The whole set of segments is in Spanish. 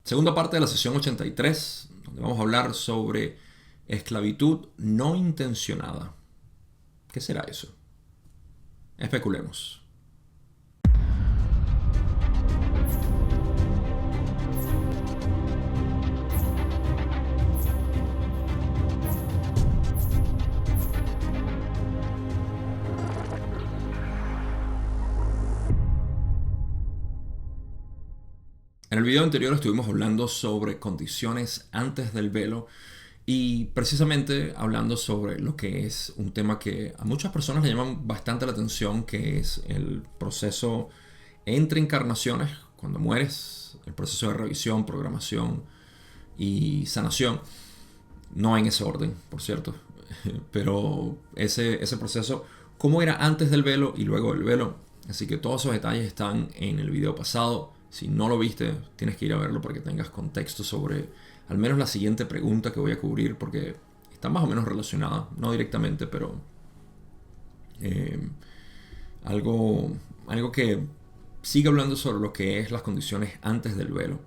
Segunda parte de la sesión 83, donde vamos a hablar sobre esclavitud no intencionada. ¿Qué será eso? Especulemos. En el video anterior estuvimos hablando sobre condiciones antes del velo y precisamente hablando sobre lo que es un tema que a muchas personas le llaman bastante la atención, que es el proceso entre encarnaciones, cuando mueres, el proceso de revisión, programación y sanación. No en ese orden, por cierto, pero ese proceso, cómo era antes del velo y luego del velo. Así que todos esos detalles están en el video pasado. Si no lo viste, tienes que ir a verlo para que tengas contexto sobre al menos la siguiente pregunta que voy a cubrir, porque está más o menos relacionada, no directamente, pero algo que sigue hablando sobre lo que es las condiciones antes del velo.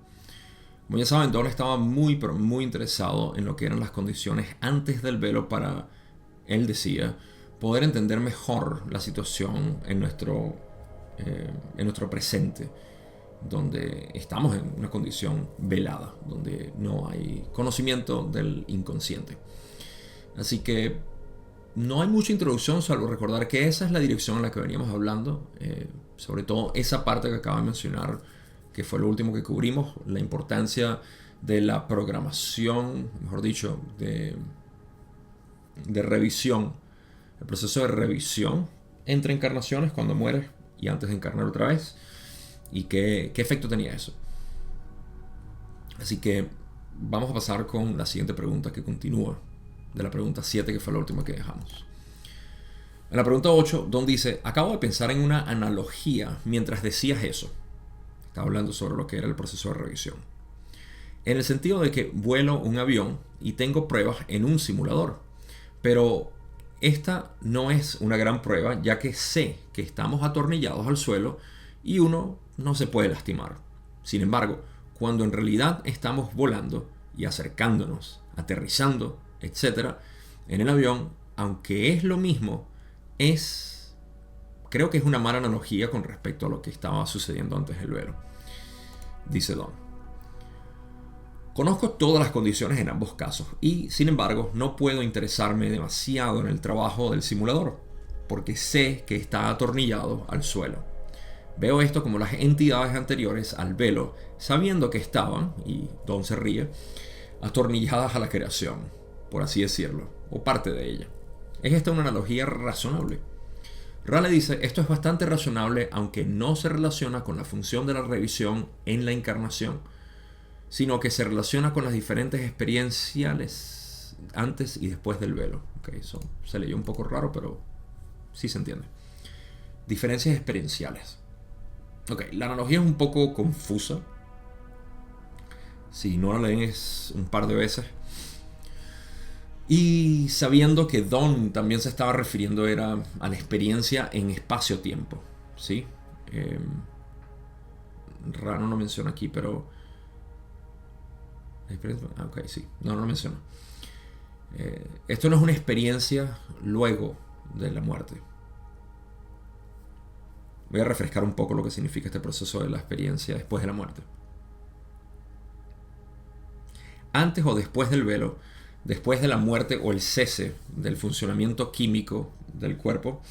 Como ya saben, Don estaba muy, pero muy interesado en lo que eran las condiciones antes del velo para, él decía, poder entender mejor la situación en nuestro presente, donde estamos en una condición velada, donde no hay conocimiento del inconsciente. Así que no hay mucha introducción, salvo recordar que esa es la dirección en la que veníamos hablando, sobre todo esa parte que acabo de mencionar, que fue lo último que cubrimos, la importancia de la programación, mejor dicho, de revisión, el proceso de revisión entre encarnaciones, cuando mueres y antes de encarnar otra vez, y qué efecto tenía eso. Así que vamos a pasar con la siguiente pregunta, que continúa de la pregunta 7, que fue la última que dejamos. En la pregunta 8, Don dice: acabo de pensar en una analogía mientras decías eso. Estaba hablando sobre lo que era el proceso de revisión, en el sentido de que vuelo un avión y tengo pruebas en un simulador, pero esta no es una gran prueba, ya que sé que estamos atornillados al suelo y uno no se puede lastimar. Sin embargo, cuando en realidad estamos volando y acercándonos, aterrizando, etc., en el avión, aunque es lo mismo, creo que es una mala analogía con respecto a lo que estaba sucediendo antes del vuelo. Dice Don: conozco todas las condiciones en ambos casos y, sin embargo, no puedo interesarme demasiado en el trabajo del simulador, porque sé que está atornillado al suelo. Veo esto como las entidades anteriores al velo, sabiendo que estaban, y Don se ríe, atornilladas a la creación, por así decirlo, o parte de ella. ¿Es esta una analogía razonable? Rale dice: esto es bastante razonable, aunque no se relaciona con la función de la revisión en la encarnación, sino que se relaciona con las diferentes experienciales antes y después del velo. Okay, eso se leyó un poco raro, pero sí se entiende. Diferencias experienciales. Ok, la analogía es un poco confusa. Si no la lees un par de veces. Y sabiendo que Don también se estaba refiriendo era a la experiencia en espacio-tiempo, ¿sí? Raro no lo menciona aquí, pero... ok, sí, no lo menciona. Esto no es una experiencia luego de la muerte. Voy a refrescar un poco lo que significa este proceso de la experiencia después de la muerte. Antes o después del velo, después de la muerte o el cese del funcionamiento químico del cuerpo,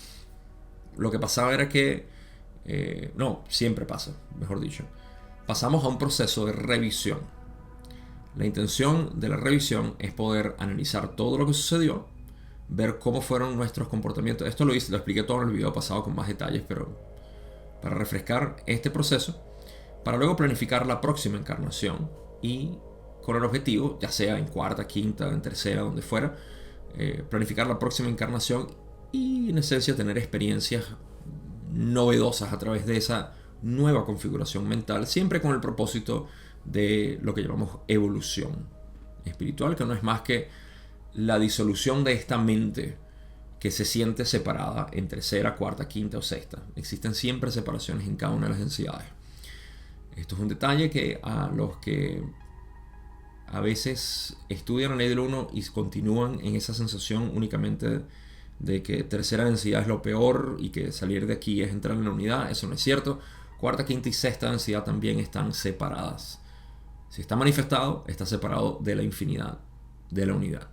lo que pasaba era que, siempre pasa, mejor dicho, pasamos a un proceso de revisión. La intención de la revisión es poder analizar todo lo que sucedió, ver cómo fueron nuestros comportamientos. Esto lo expliqué todo en el video pasado con más detalles, pero para refrescar este proceso, para luego planificar la próxima encarnación y con el objetivo, ya sea en cuarta, quinta, en tercera, donde fuera, planificar la próxima encarnación y en esencia tener experiencias novedosas a través de esa nueva configuración mental, siempre con el propósito de lo que llamamos evolución espiritual, que no es más que la disolución de esta mente que se siente separada en tercera, cuarta, quinta o sexta. Existen siempre separaciones en cada una de las densidades. Esto es un detalle que a los que a veces estudian la ley del 1 y continúan en esa sensación únicamente de que tercera densidad es lo peor y que salir de aquí es entrar en la unidad. Eso no es cierto. Cuarta, quinta y sexta densidad también están separadas. Si está manifestado, está separado de la infinidad, de la unidad.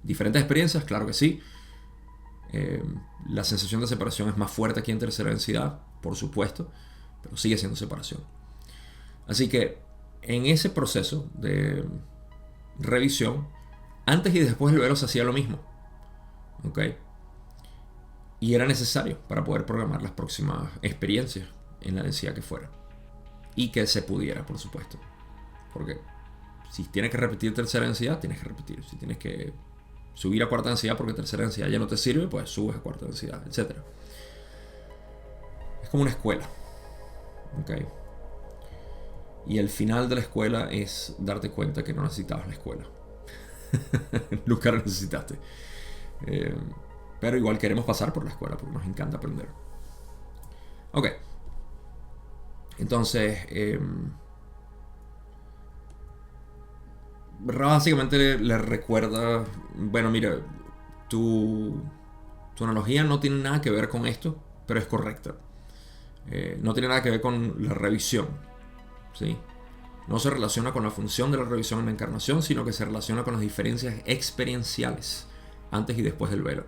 Diferentes experiencias, claro que sí. La sensación de separación es más fuerte aquí en tercera densidad, por supuesto, pero sigue siendo separación. Así que en ese proceso de revisión, antes y después del velo se hacía lo mismo. ¿Ok? Y era necesario para poder programar las próximas experiencias en la densidad que fuera. Y que se pudiera, por supuesto. Porque si tienes que repetir tercera densidad, tienes que repetir. Si tienes que subir a cuarta densidad porque tercera densidad ya no te sirve, pues subes a cuarta densidad, etc. Es como una escuela. ¿Ok? Y el final de la escuela es darte cuenta que no necesitabas la escuela. Nunca la necesitaste. Pero igual queremos pasar por la escuela porque nos encanta aprender. Ok. Entonces, básicamente le recuerda, bueno, mira, tu analogía no tiene nada que ver con esto, pero es correcta. No tiene nada que ver con la revisión, ¿sí? No se relaciona con la función de la revisión en la encarnación, sino que se relaciona con las diferencias experienciales antes y después del velo.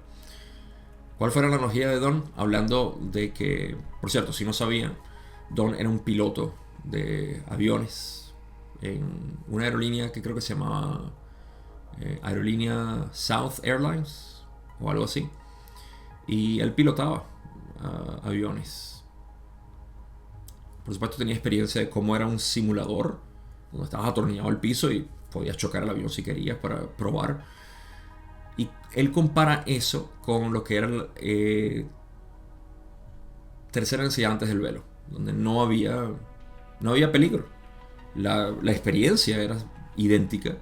¿Cuál fue la analogía de Don? Hablando de que, por cierto, si no sabían, Don era un piloto de aviones en una aerolínea que creo que se llamaba Aerolínea South Airlines o algo así. Y él pilotaba aviones. Por supuesto tenía experiencia de cómo era un simulador, donde estabas atornillado al piso y podías chocar el avión si querías para probar. Y él compara eso con lo que era tercera densidad antes del velo, donde no había peligro. La experiencia era idéntica,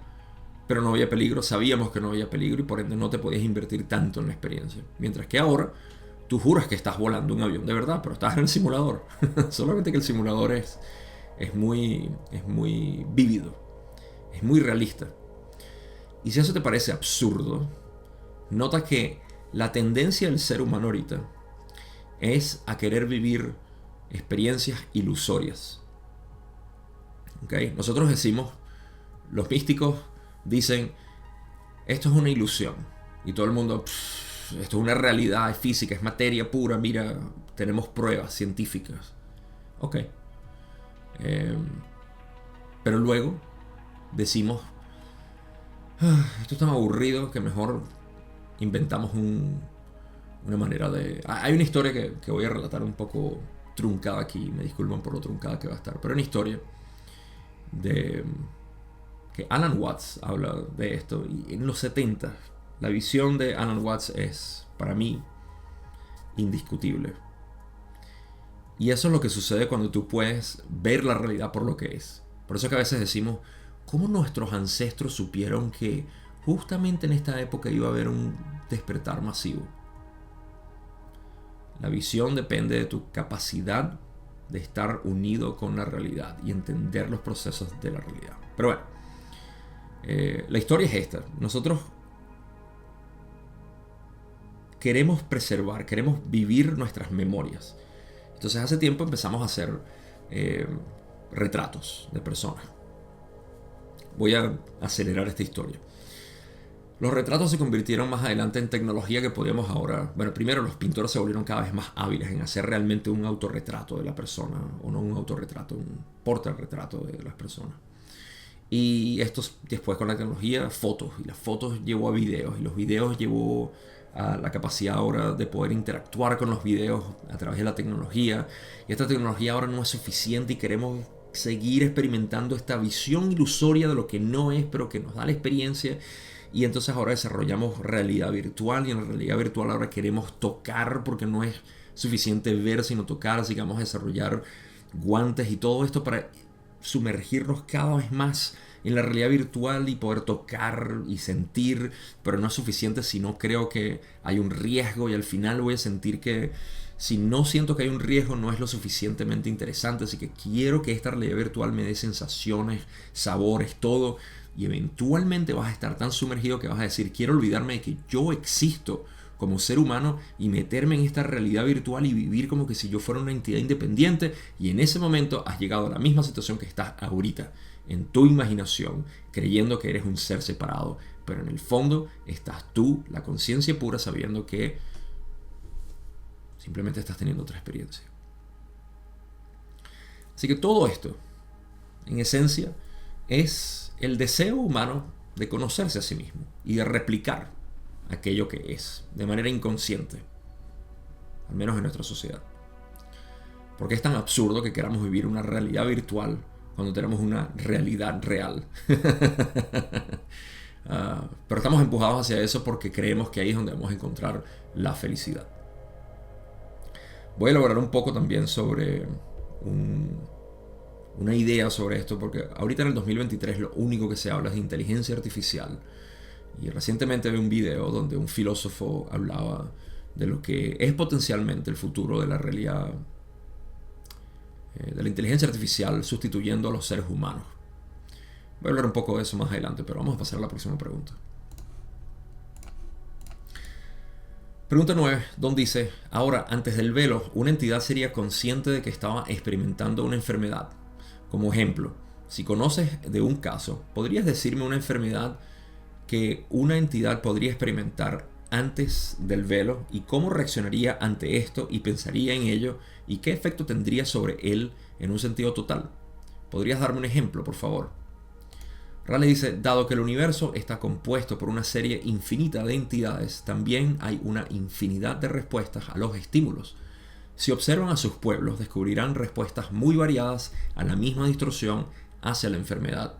pero no había peligro. Sabíamos que no había peligro y por ende no te podías invertir tanto en la experiencia. Mientras que ahora tú juras que estás volando un avión de verdad, pero estás en el simulador. Solamente que el simulador es muy vívido, es muy realista. Y si eso te parece absurdo, nota que la tendencia del ser humano ahorita es a querer vivir experiencias ilusorias. ¿Okay? Nosotros decimos, los místicos dicen, esto es una ilusión. Y todo el mundo, esto es una realidad, es física, es materia pura, mira, tenemos pruebas científicas. Ok. Pero luego decimos, esto es tan aburrido que mejor inventamos una manera de... Hay una historia que voy a relatar un poco truncada aquí, me disculpan por lo truncada que va a estar, pero una historia de que Alan Watts habla de esto, y en los 70 la visión de Alan Watts es, para mí, indiscutible. Y eso es lo que sucede cuando tú puedes ver la realidad por lo que es. Por eso que a veces decimos, ¿cómo nuestros ancestros supieron que justamente en esta época iba a haber un despertar masivo? La visión depende de tu capacidad de estar unido con la realidad y entender los procesos de la realidad. Pero bueno, la historia es esta. Nosotros queremos preservar, queremos vivir nuestras memorias. Entonces hace tiempo empezamos a hacer retratos de personas. Voy a acelerar esta historia. Los retratos se convirtieron más adelante en tecnología que podíamos ahora... Bueno, primero los pintores se volvieron cada vez más hábiles en hacer realmente un autorretrato de la persona, o no un autorretrato, un portarretrato de las personas. Y esto después con la tecnología, fotos, y las fotos llevó a videos, y los videos llevó a la capacidad ahora de poder interactuar con los videos a través de la tecnología. Y esta tecnología ahora no es suficiente y queremos seguir experimentando esta visión ilusoria de lo que no es, pero que nos da la experiencia. Y entonces ahora desarrollamos realidad virtual, y en la realidad virtual ahora queremos tocar porque no es suficiente ver sino tocar, así que vamos a desarrollar guantes y todo esto para sumergirnos cada vez más en la realidad virtual y poder tocar y sentir, pero no es suficiente si no creo que hay un riesgo, y al final voy a sentir que si no siento que hay un riesgo no es lo suficientemente interesante, así que quiero que esta realidad virtual me dé sensaciones, sabores, todo, y eventualmente vas a estar tan sumergido que vas a decir, quiero olvidarme de que yo existo como ser humano y meterme en esta realidad virtual y vivir como que si yo fuera una entidad independiente, y en ese momento has llegado a la misma situación que estás ahorita, en tu imaginación, creyendo que eres un ser separado, pero en el fondo estás tú, la conciencia pura, sabiendo que simplemente estás teniendo otra experiencia. Así que todo esto, en esencia, es el deseo humano de conocerse a sí mismo y de replicar aquello que es, de manera inconsciente, al menos en nuestra sociedad. Porque es tan absurdo que queramos vivir una realidad virtual cuando tenemos una realidad real. Pero estamos empujados hacia eso porque creemos que ahí es donde vamos a encontrar la felicidad. Voy a elaborar un poco también sobre una idea sobre esto, porque ahorita en el 2023 lo único que se habla es de inteligencia artificial. Y recientemente vi un video donde un filósofo hablaba de lo que es potencialmente el futuro de la realidad, de la inteligencia artificial sustituyendo a los seres humanos. Voy a hablar un poco de eso más adelante, pero vamos a pasar a la próxima pregunta. Pregunta 9, Don dice, ahora, antes del velo, una entidad sería consciente de que estaba experimentando una enfermedad. Como ejemplo, si conoces de un caso, ¿podrías decirme una enfermedad que una entidad podría experimentar antes del velo y cómo reaccionaría ante esto y pensaría en ello y qué efecto tendría sobre él en un sentido total? ¿Podrías darme un ejemplo, por favor? Raleigh dice, dado que el universo está compuesto por una serie infinita de entidades, también hay una infinidad de respuestas a los estímulos. Si observan a sus pueblos, descubrirán respuestas muy variadas a la misma distorsión hacia la enfermedad.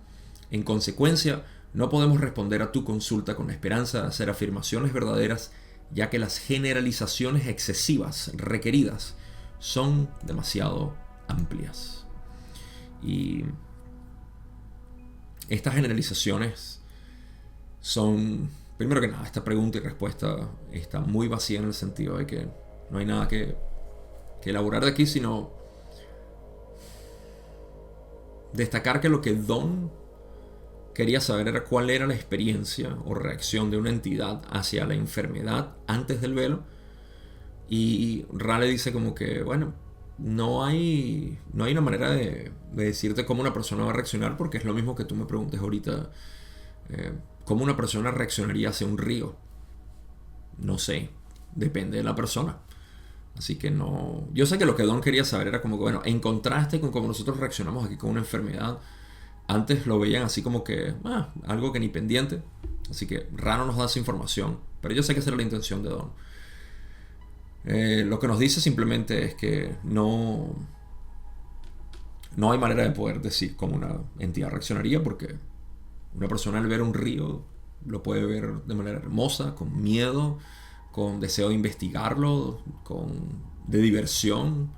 En consecuencia, no podemos responder a tu consulta con la esperanza de hacer afirmaciones verdaderas, ya que las generalizaciones excesivas requeridas son demasiado amplias. Y estas generalizaciones son, primero que nada, esta pregunta y respuesta está muy vacía en el sentido de que no hay nada que elaborar de aquí, sino destacar que lo que Don quería saber era cuál era la experiencia o reacción de una entidad hacia la enfermedad antes del velo. Y Raleigh dice como que, bueno, no hay una manera de decirte cómo una persona va a reaccionar, porque es lo mismo que tú me preguntes ahorita, cómo una persona reaccionaría hacia un río. No sé, depende de la persona. Así que no, yo sé que lo que Don quería saber era como que, bueno, en contraste con cómo nosotros reaccionamos aquí con una enfermedad, antes lo veían así como que algo que ni pendiente, así que raro nos da esa información, pero yo sé que esa era la intención de Don. Lo que nos dice simplemente es que no hay manera de poder decir cómo una entidad reaccionaría, porque una persona al ver un río lo puede ver de manera hermosa, con miedo, con deseo de investigarlo, de diversión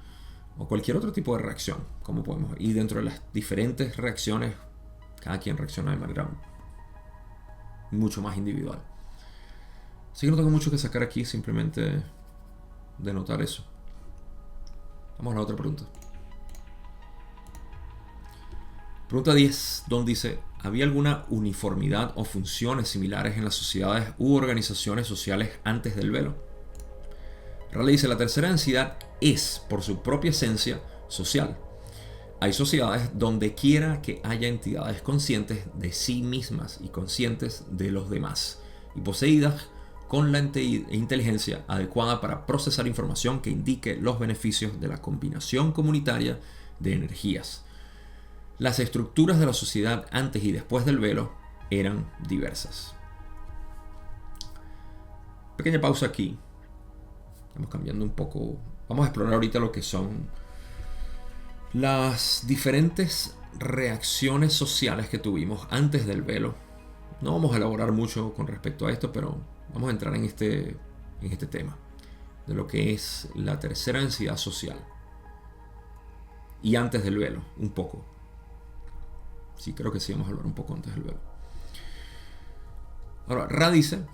o cualquier otro tipo de reacción, como podemos ver. Y dentro de las diferentes reacciones, cada quien reacciona de manera mucho más individual. Así que no tengo mucho que sacar aquí, simplemente de notar eso. Vamos a la otra pregunta. Pregunta 10, Don dice, ¿había alguna uniformidad o funciones similares en las sociedades u organizaciones sociales antes del velo? Raleigh dice, la tercera densidad es, por su propia esencia, social. Hay sociedades donde quiera que haya entidades conscientes de sí mismas y conscientes de los demás, y poseídas con la inteligencia adecuada para procesar información que indique los beneficios de la combinación comunitaria de energías. Las estructuras de la sociedad antes y después del velo eran diversas. Pequeña pausa aquí. Estamos cambiando un poco. Vamos a explorar ahorita lo que son las diferentes reacciones sociales que tuvimos antes del velo. No vamos a elaborar mucho con respecto a esto, pero vamos a entrar en este tema de lo que es la tercera densidad social y antes del velo, un poco. Sí, creo que sí, vamos a hablar un poco antes del velo. Ahora, Ra dice,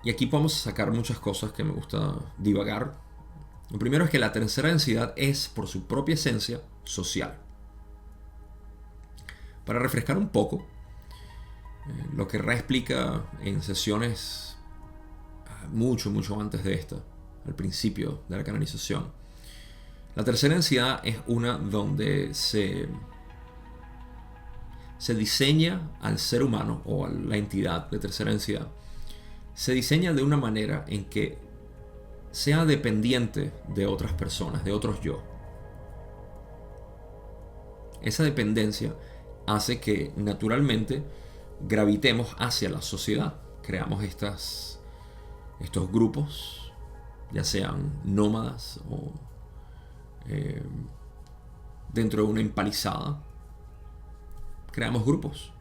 y aquí podemos sacar muchas cosas que me gusta divagar. Lo primero es que la tercera densidad es, por su propia esencia, social. Para refrescar un poco, lo que Ra explica en sesiones mucho antes de esta, al principio de la canalización. La tercera densidad es una donde se diseña al ser humano o a la entidad de tercera densidad. Se diseña de una manera en que sea dependiente de otras personas, de otros yo. Esa dependencia hace que naturalmente gravitemos hacia la sociedad. Creamos estos grupos, ya sean nómadas o dentro de una empalizada. Creamos grupos.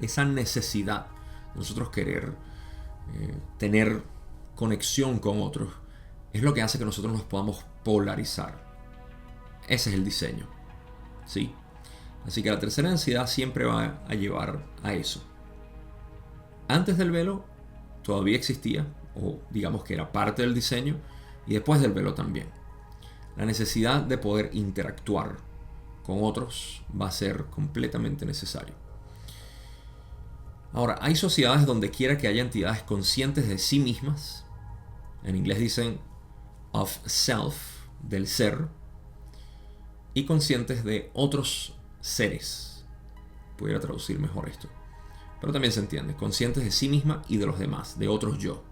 Esa necesidad de nosotros querer tener conexión con otros es lo que hace que nosotros nos podamos polarizar. Ese es el diseño, ¿sí? Así que la tercera densidad siempre va a llevar a eso. Antes del velo todavía existía, o digamos que era parte del diseño, y después del velo también. La necesidad de poder interactuar con otros va a ser completamente necesario. Ahora, hay sociedades donde quiera que haya entidades conscientes de sí mismas, en inglés dicen of self, del ser, y conscientes de otros seres. Pudiera traducir mejor esto, pero también se entiende, conscientes de sí misma y de los demás, de otros yo.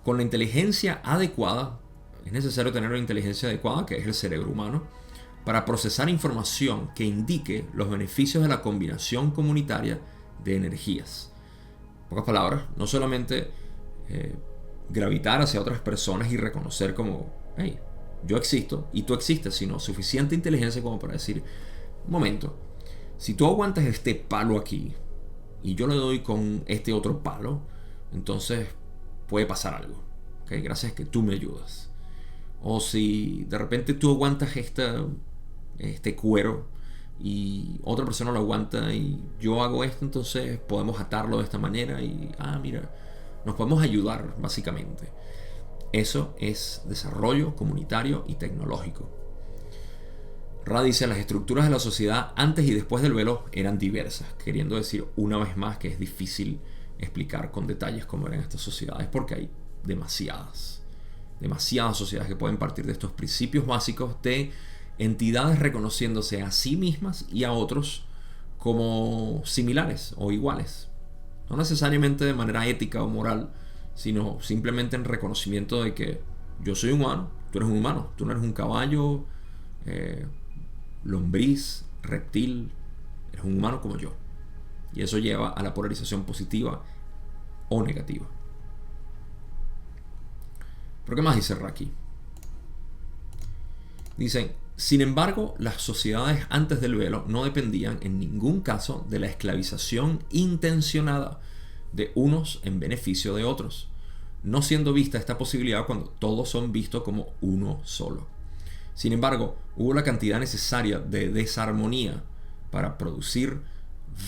Con la inteligencia adecuada, es necesario tener una inteligencia adecuada, que es el cerebro humano, para procesar información que indique los beneficios de la combinación comunitaria de energías. En pocas palabras, no solamente gravitar hacia otras personas y reconocer como, hey, yo existo y tú existes, sino suficiente inteligencia como para decir, un momento, si tú aguantas este palo aquí y yo le doy con este otro palo, entonces puede pasar algo, ¿okay? Gracias a que tú me ayudas. O si de repente tú aguantas este cuero y otra persona lo aguanta y yo hago esto, entonces podemos atarlo de esta manera y, mira, nos podemos ayudar básicamente. Eso es desarrollo comunitario y tecnológico. Ra dice, las estructuras de la sociedad antes y después del velo eran diversas, queriendo decir una vez más que es difícil explicar con detalles cómo eran estas sociedades porque hay demasiadas sociedades que pueden partir de estos principios básicos de entidades reconociéndose a sí mismas y a otros como similares o iguales. No necesariamente de manera ética o moral, sino simplemente en reconocimiento de que yo soy humano, tú eres un humano, tú no eres un caballo, lombriz, reptil, eres un humano como yo. Y eso lleva a la polarización positiva o negativa. ¿Pero qué más dice Ra aquí? Dicen, sin embargo, las sociedades antes del velo no dependían en ningún caso de la esclavización intencionada de unos en beneficio de otros, no siendo vista esta posibilidad cuando todos son vistos como uno solo. Sin embargo, hubo la cantidad necesaria de desarmonía para producir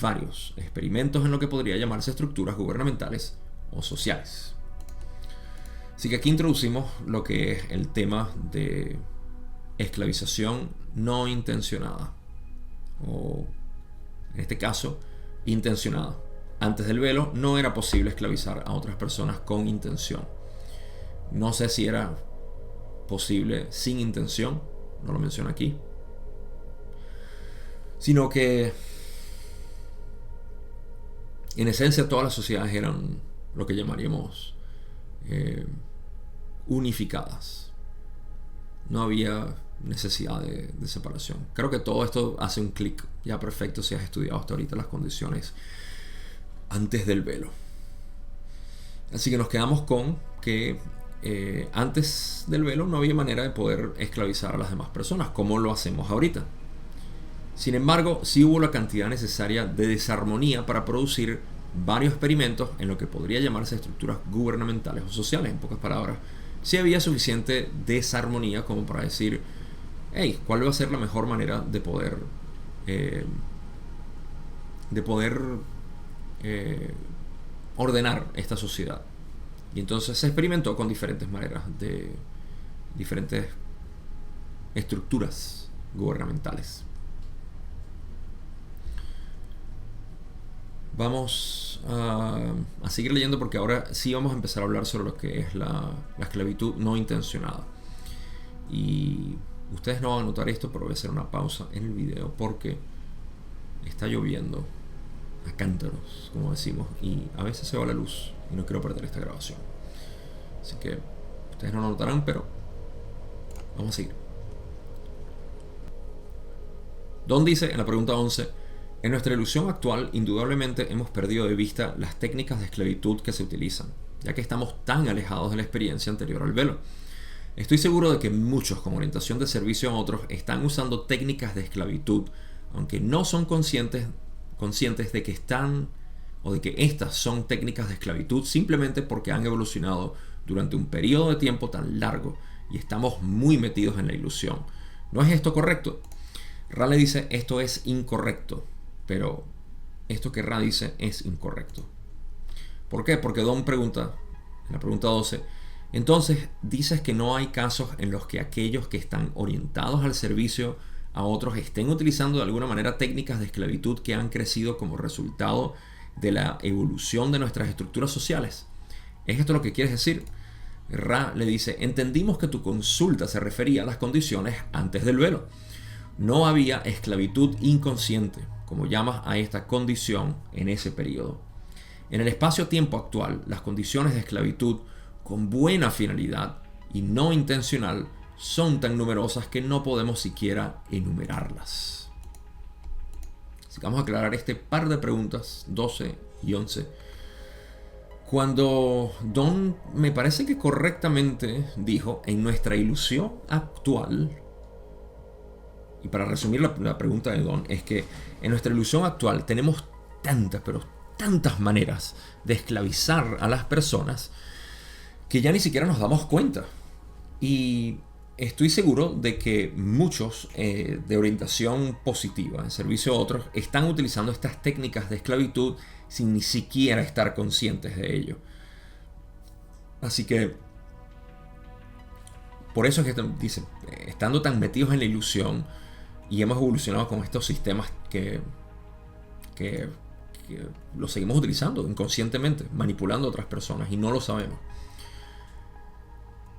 varios experimentos en lo que podría llamarse estructuras gubernamentales o sociales. Así que aquí introducimos lo que es el tema de esclavización no intencionada, o en este caso, intencionada. Antes del velo no era posible esclavizar a otras personas con intención. No sé si era posible sin intención, no lo menciona aquí, sino que en esencia todas las sociedades eran lo que llamaríamos unificadas. No había necesidad de separación. Creo que todo esto hace un clic ya perfecto si has estudiado hasta ahorita las condiciones antes del velo. Así que nos quedamos con que antes del velo no había manera de poder esclavizar a las demás personas como lo hacemos ahorita. Sin embargo, sí hubo la cantidad necesaria de desarmonía para producir varios experimentos en lo que podría llamarse estructuras gubernamentales o sociales. En pocas palabras, sí había suficiente desarmonía como para decir, hey, ¿cuál va a ser la mejor manera de poder eh, de poder ordenar esta sociedad. Y entonces se experimentó con diferentes maneras, de diferentes estructuras gubernamentales. Vamos a seguir leyendo porque ahora sí vamos a empezar a hablar sobre lo que es la esclavitud no intencionada. Y ustedes no van a notar esto, pero voy a hacer una pausa en el video porque está lloviendo a cántaros, como decimos, y a veces se va la luz y no quiero perder esta grabación. Así que ustedes no lo notarán, pero vamos a seguir. Don dice en la pregunta 11: en nuestra ilusión actual, indudablemente hemos perdido de vista las técnicas de esclavitud que se utilizan, ya que estamos tan alejados de la experiencia anterior al velo. Estoy seguro de que muchos con orientación de servicio a otros están usando técnicas de esclavitud, aunque no son conscientes de que están o de que estas son técnicas de esclavitud simplemente porque han evolucionado durante un periodo de tiempo tan largo y estamos muy metidos en la ilusión. ¿No es esto correcto? Ra le dice: esto es incorrecto, pero esto que Ra dice es incorrecto. ¿Por qué? Porque Don pregunta, en la pregunta 12, entonces dices que no hay casos en los que aquellos que están orientados al servicio a otros estén utilizando de alguna manera técnicas de esclavitud que han crecido como resultado de la evolución de nuestras estructuras sociales. ¿Es esto lo que quieres decir? Ra le dice: entendimos que tu consulta se refería a las condiciones antes del velo. No había esclavitud inconsciente, como llamas a esta condición, en ese periodo. En el espacio-tiempo actual, las condiciones de esclavitud con buena finalidad y no intencional son tan numerosas que no podemos siquiera enumerarlas. Así que vamos a aclarar este par de preguntas, 12 y 11. Cuando Don me parece que correctamente dijo: en nuestra ilusión actual, y para resumir la pregunta de Don, es que en nuestra ilusión actual tenemos tantas, pero tantas maneras de esclavizar a las personas que ya ni siquiera nos damos cuenta. Y estoy seguro de que muchos de orientación positiva en servicio a otros están utilizando estas técnicas de esclavitud sin ni siquiera estar conscientes de ello. Así que por eso es que dice, estando tan metidos en la ilusión y hemos evolucionado con estos sistemas que los seguimos utilizando inconscientemente, manipulando a otras personas y no lo sabemos.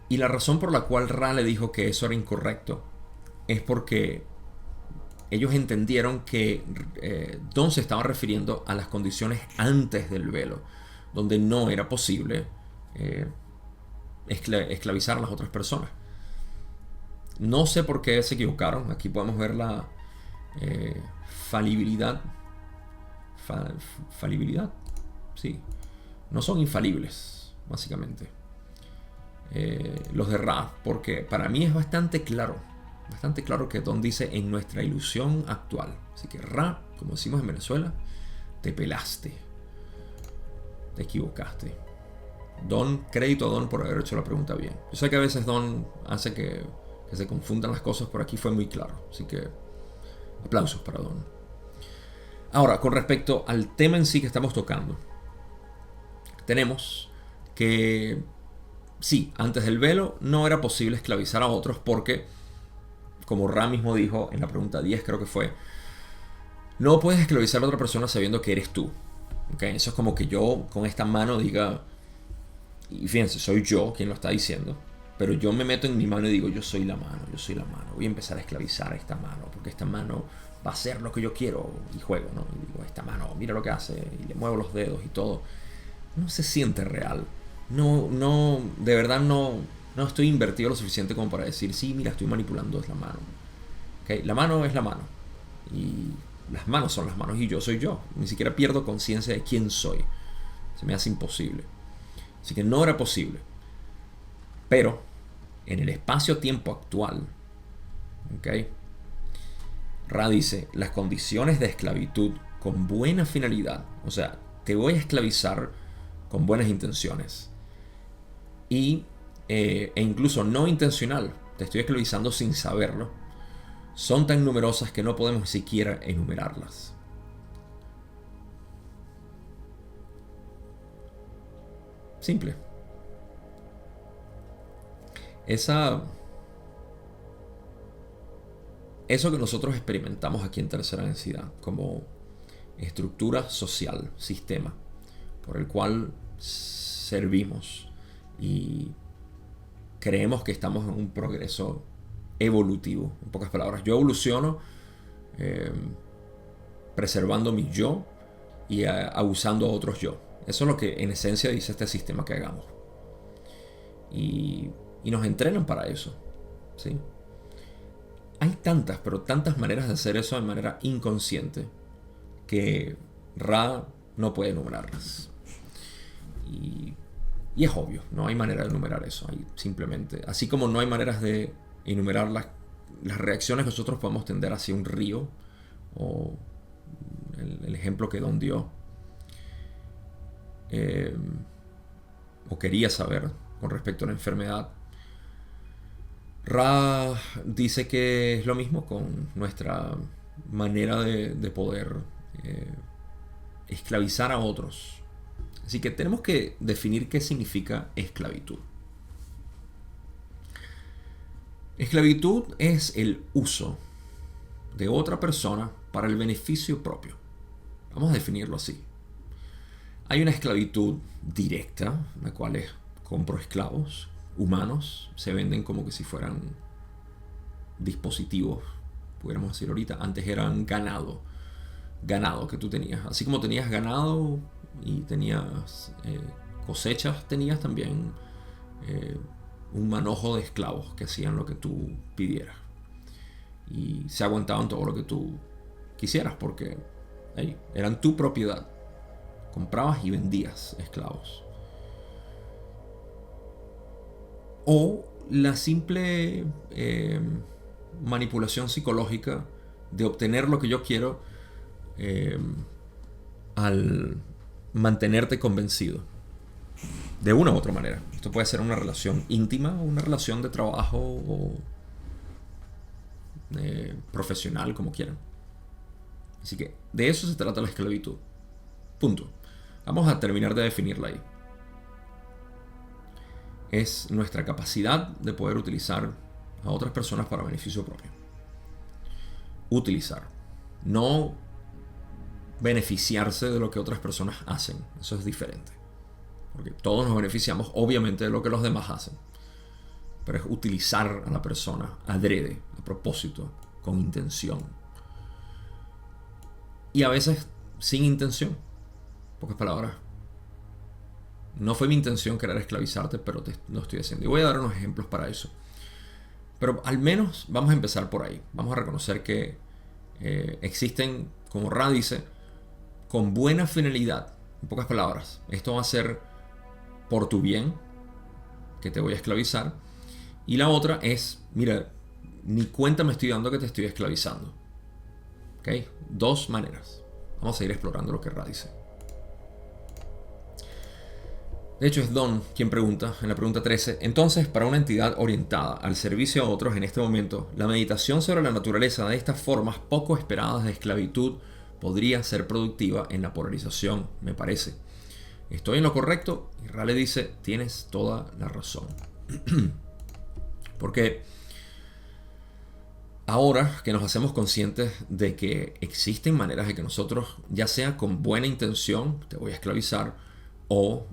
Y la razón por la cual Ra le dijo que eso era incorrecto es porque ellos entendieron que Don se estaba refiriendo a las condiciones antes del velo, donde no era posible esclavizar a las otras personas. No sé por qué se equivocaron. Aquí podemos ver la falibilidad. Falibilidad. Sí. No son infalibles, básicamente. Los de Ra, porque para mí es bastante claro que Don dice: en nuestra ilusión actual. Así que Ra, como decimos en Venezuela, te pelaste, te equivocaste. Don, crédito a Don por haber hecho la pregunta bien. Yo sé que a veces Don hace que se confundan las cosas, por aquí fue muy claro, así que aplausos para Don. Ahora, con respecto al tema en sí que estamos tocando, tenemos que sí, antes del velo no era posible esclavizar a otros porque, como Ra mismo dijo en la pregunta 10, creo que fue, no puedes esclavizar a otra persona sabiendo que eres tú. ¿Okay? Eso es como que yo con esta mano diga, y fíjense, soy yo quien lo está diciendo, pero yo me meto en mi mano y digo: yo soy la mano, voy a empezar a esclavizar a esta mano, porque esta mano va a hacer lo que yo quiero, y juego, ¿no? Y digo: esta mano, mira lo que hace, y le muevo los dedos y todo. No se siente real. No, de verdad no estoy invertido lo suficiente como para decir: sí, mira, estoy manipulando es la mano. ¿Okay? La mano es la mano. Y las manos son las manos y yo soy yo. Ni siquiera pierdo conciencia de quién soy. Se me hace imposible. Así que no era posible. Pero en el espacio-tiempo actual, ¿okay? Ra dice: las condiciones de esclavitud con buena finalidad. O sea, te voy a esclavizar con buenas intenciones. E incluso no intencional. Te estoy esclavizando sin saberlo. son tan numerosas que no podemos siquiera enumerarlas. Simple. Eso que nosotros experimentamos aquí en tercera densidad como estructura social, sistema, por el cual servimos y creemos que estamos en un progreso evolutivo. En pocas palabras, yo evoluciono preservando mi yo y abusando a otros yo. Eso es lo que en esencia dice este sistema que hagamos. Y nos entrenan para eso, ¿sí? Hay tantas, pero tantas maneras de hacer eso de manera inconsciente que Ra no puede enumerarlas. Y es obvio, no hay manera de enumerar eso. Hay simplemente, así como no hay maneras de enumerar las reacciones que nosotros podemos tender hacia un río, o el ejemplo que Don dio, o quería saber con respecto a la enfermedad. Ra dice que es lo mismo con nuestra manera de poder esclavizar a otros. Así que tenemos que definir qué significa esclavitud. Esclavitud es el uso de otra persona para el beneficio propio. Vamos a definirlo así. Hay una esclavitud directa, en la cual compro esclavos humanos, se venden como que si fueran dispositivos, pudiéramos decir ahorita. Antes eran ganado que tú tenías. Así como tenías ganado y tenías cosechas, tenías también un manojo de esclavos que hacían lo que tú pidieras. Y se aguantaban todo lo que tú quisieras porque eran tu propiedad. Comprabas y vendías esclavos. O la simple manipulación psicológica de obtener lo que yo quiero al mantenerte convencido de una u otra manera. Esto puede ser una relación íntima o una relación de trabajo o profesional, como quieran. Así que de eso se trata la esclavitud. Punto. Vamos a terminar de definirla ahí. Es nuestra capacidad de poder utilizar a otras personas para beneficio propio. Utilizar. No beneficiarse de lo que otras personas hacen. Eso es diferente. Porque todos nos beneficiamos, obviamente, de lo que los demás hacen. Pero es utilizar a la persona adrede, a propósito, con intención. Y a veces sin intención. Pocas palabras. No fue mi intención querer esclavizarte, pero lo estoy haciendo. Y voy a dar unos ejemplos para eso. Pero al menos vamos a empezar por ahí. Vamos a reconocer que existen, como Ra dice, con buena finalidad. En pocas palabras, esto va a ser por tu bien, que te voy a esclavizar. Y la otra es, mira, ni cuenta me estoy dando que te estoy esclavizando. ¿Ok? Dos maneras. Vamos a ir explorando lo que Ra dice. De hecho, es Don quien pregunta, en la pregunta 13, entonces, para una entidad orientada al servicio a otros en este momento, la meditación sobre la naturaleza de estas formas poco esperadas de esclavitud podría ser productiva en la polarización, me parece. ¿Estoy en lo correcto? Y Ra le dice, tienes toda la razón. Porque ahora que nos hacemos conscientes de que existen maneras de que nosotros, ya sea con buena intención, te voy a esclavizar, o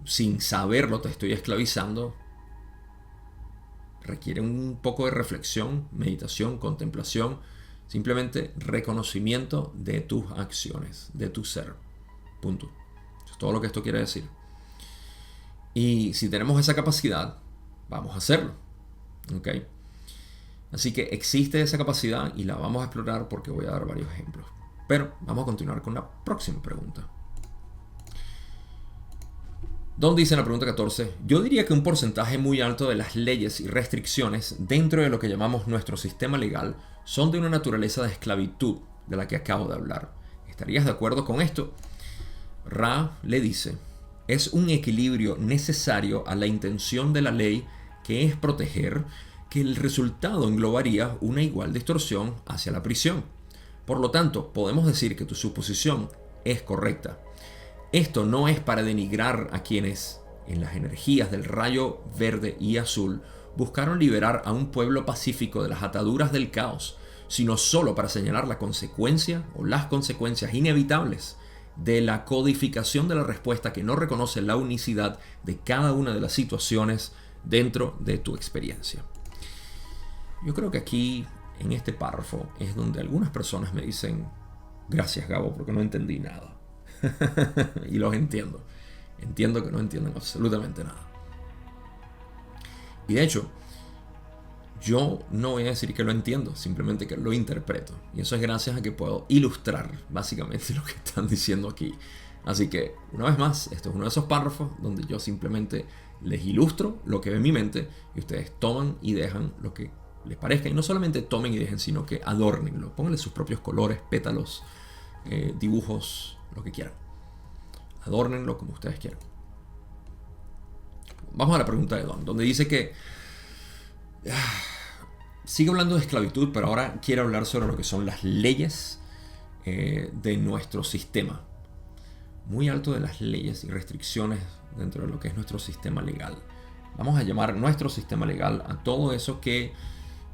sin saberlo te estoy esclavizando, requiere un poco de reflexión, meditación, contemplación, simplemente reconocimiento de tus acciones, de tu ser. Punto. Eso es todo lo que esto quiere decir. Y si tenemos esa capacidad, vamos a hacerlo. ¿Ok? Así que existe esa capacidad y la vamos a explorar porque voy a dar varios ejemplos. Pero vamos a continuar con la próxima pregunta. Don dice en la pregunta 14, yo diría que un porcentaje muy alto de las leyes y restricciones dentro de lo que llamamos nuestro sistema legal son de una naturaleza de esclavitud de la que acabo de hablar. ¿Estarías de acuerdo con esto? Ra le dice, es un equilibrio necesario a la intención de la ley, que es proteger que el resultado englobaría una igual distorsión hacia la prisión. Por lo tanto, podemos decir que tu suposición es correcta. Esto no es para denigrar a quienes, en las energías del rayo verde y azul, buscaron liberar a un pueblo pacífico de las ataduras del caos, sino solo para señalar la consecuencia o las consecuencias inevitables de la codificación de la respuesta que no reconoce la unicidad de cada una de las situaciones dentro de tu experiencia. Yo creo que aquí, en este párrafo, es donde algunas personas me dicen: gracias, Gabo, porque no entendí nada. Y los entiendo. Entiendo que no entienden absolutamente nada. Y de hecho, yo no voy a decir que lo entiendo, simplemente que lo interpreto. Y eso es gracias a que puedo ilustrar básicamente lo que están diciendo aquí. Así que, una vez más, esto es uno de esos párrafos donde yo simplemente les ilustro lo que ve en mi mente y ustedes toman y dejan lo que les parezca. Y no solamente tomen y dejen, sino que adórnenlo. Pónganle sus propios colores, pétalos, dibujos, lo que quieran. Adórnenlo como ustedes quieran. Vamos a la pregunta de Don, donde dice que sigue hablando de esclavitud, pero ahora quiere hablar sobre lo que son las leyes de nuestro sistema. Muy alto de las leyes y restricciones dentro de lo que es nuestro sistema legal. Vamos a llamar nuestro sistema legal a todo eso que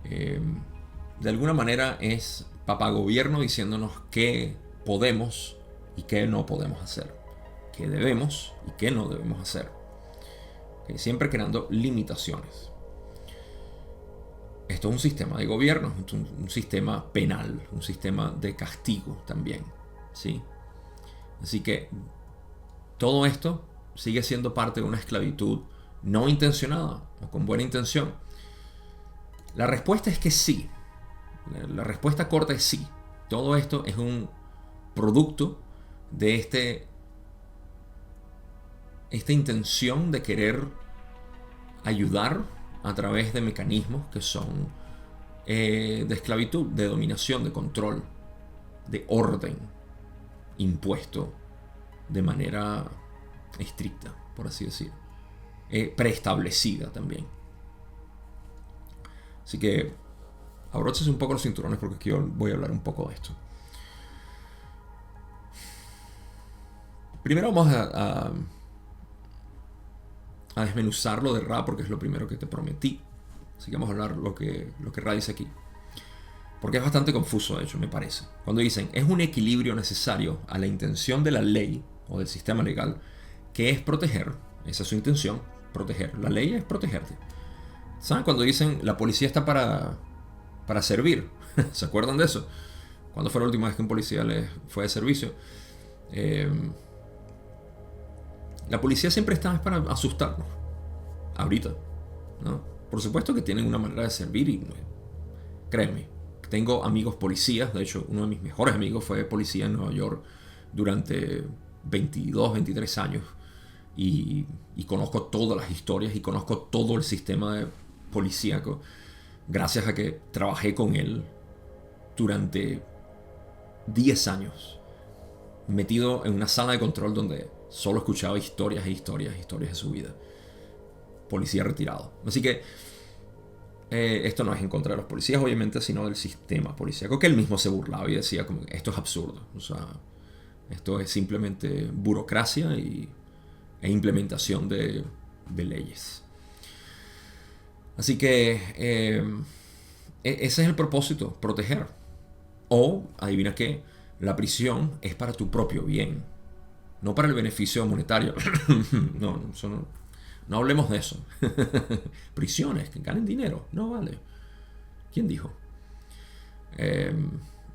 de alguna manera es papá gobierno diciéndonos qué podemos y qué no podemos hacer, qué debemos y qué no debemos hacer. Siempre creando limitaciones. Esto es un sistema de gobierno, un sistema penal, un sistema de castigo también, ¿sí? Así que todo esto sigue siendo parte de una esclavitud no intencionada o con buena intención. La respuesta es que sí. La respuesta corta es sí. Todo esto es un producto de esta intención de querer ayudar a través de mecanismos que son de esclavitud, de dominación, de control, de orden impuesto de manera estricta, por así decir, preestablecida también. Así que abróchese un poco los cinturones porque aquí voy a hablar un poco de esto. Primero vamos a desmenuzar lo de Ra, porque es lo primero que te prometí. Así que vamos a hablar lo que Ra dice aquí. Porque es bastante confuso, de hecho, me parece. Cuando dicen, es un equilibrio necesario a la intención de la ley o del sistema legal, que es proteger, esa es su intención, proteger. La ley es protegerte. ¿Saben cuando dicen, la policía está para servir? ¿Se acuerdan de eso? ¿Cuándo fue la última vez que un policía les fue de servicio? La policía siempre está para asustarnos. Ahorita, ¿no? Por supuesto que tienen una manera de servir y créeme, tengo amigos policías. De hecho, uno de mis mejores amigos fue policía en Nueva York durante 22, 23 años. Y conozco todas las historias y conozco todo el sistema policíaco gracias a que trabajé con él durante 10 años, metido en una sala de control donde solo escuchaba historias de su vida. Policía retirado. Así que esto no es en contra de los policías, obviamente, sino del sistema policíaco, que él mismo se burlaba y decía como, esto es absurdo. O sea, esto es simplemente burocracia e implementación de leyes. Así que ese es el propósito, proteger. O, adivina qué, la prisión es para tu propio bien, no para el beneficio monetario. No hablemos de eso. Prisiones, que ganen dinero. No vale. ¿Quién dijo?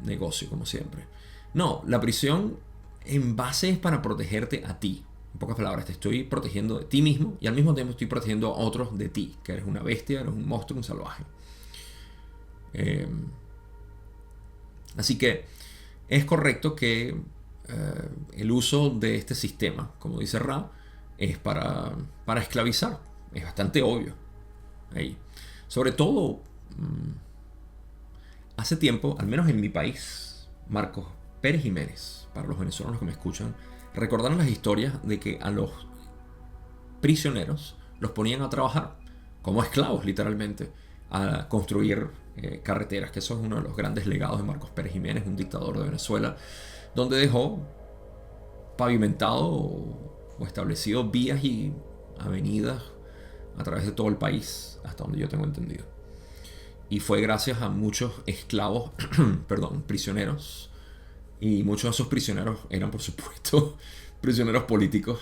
Negocio, como siempre. No, la prisión en base es para protegerte a ti. En pocas palabras, te estoy protegiendo de ti mismo y al mismo tiempo estoy protegiendo a otros de ti, que eres una bestia, eres un monstruo, un salvaje. Así que es correcto que el uso de este sistema, como dice Ra, es para esclavizar. Es bastante obvio. Ahí. Sobre todo, hace tiempo, al menos en mi país, Marcos Pérez Jiménez, para los venezolanos que me escuchan, recordaron las historias de que a los prisioneros los ponían a trabajar como esclavos, literalmente, a construir carreteras, que eso es uno de los grandes legados de Marcos Pérez Jiménez, un dictador de Venezuela, donde dejó pavimentado o establecido vías y avenidas a través de todo el país, hasta donde yo tengo entendido. Y fue gracias a muchos esclavos, perdón, prisioneros. Y muchos de esos prisioneros eran, por supuesto, prisioneros políticos,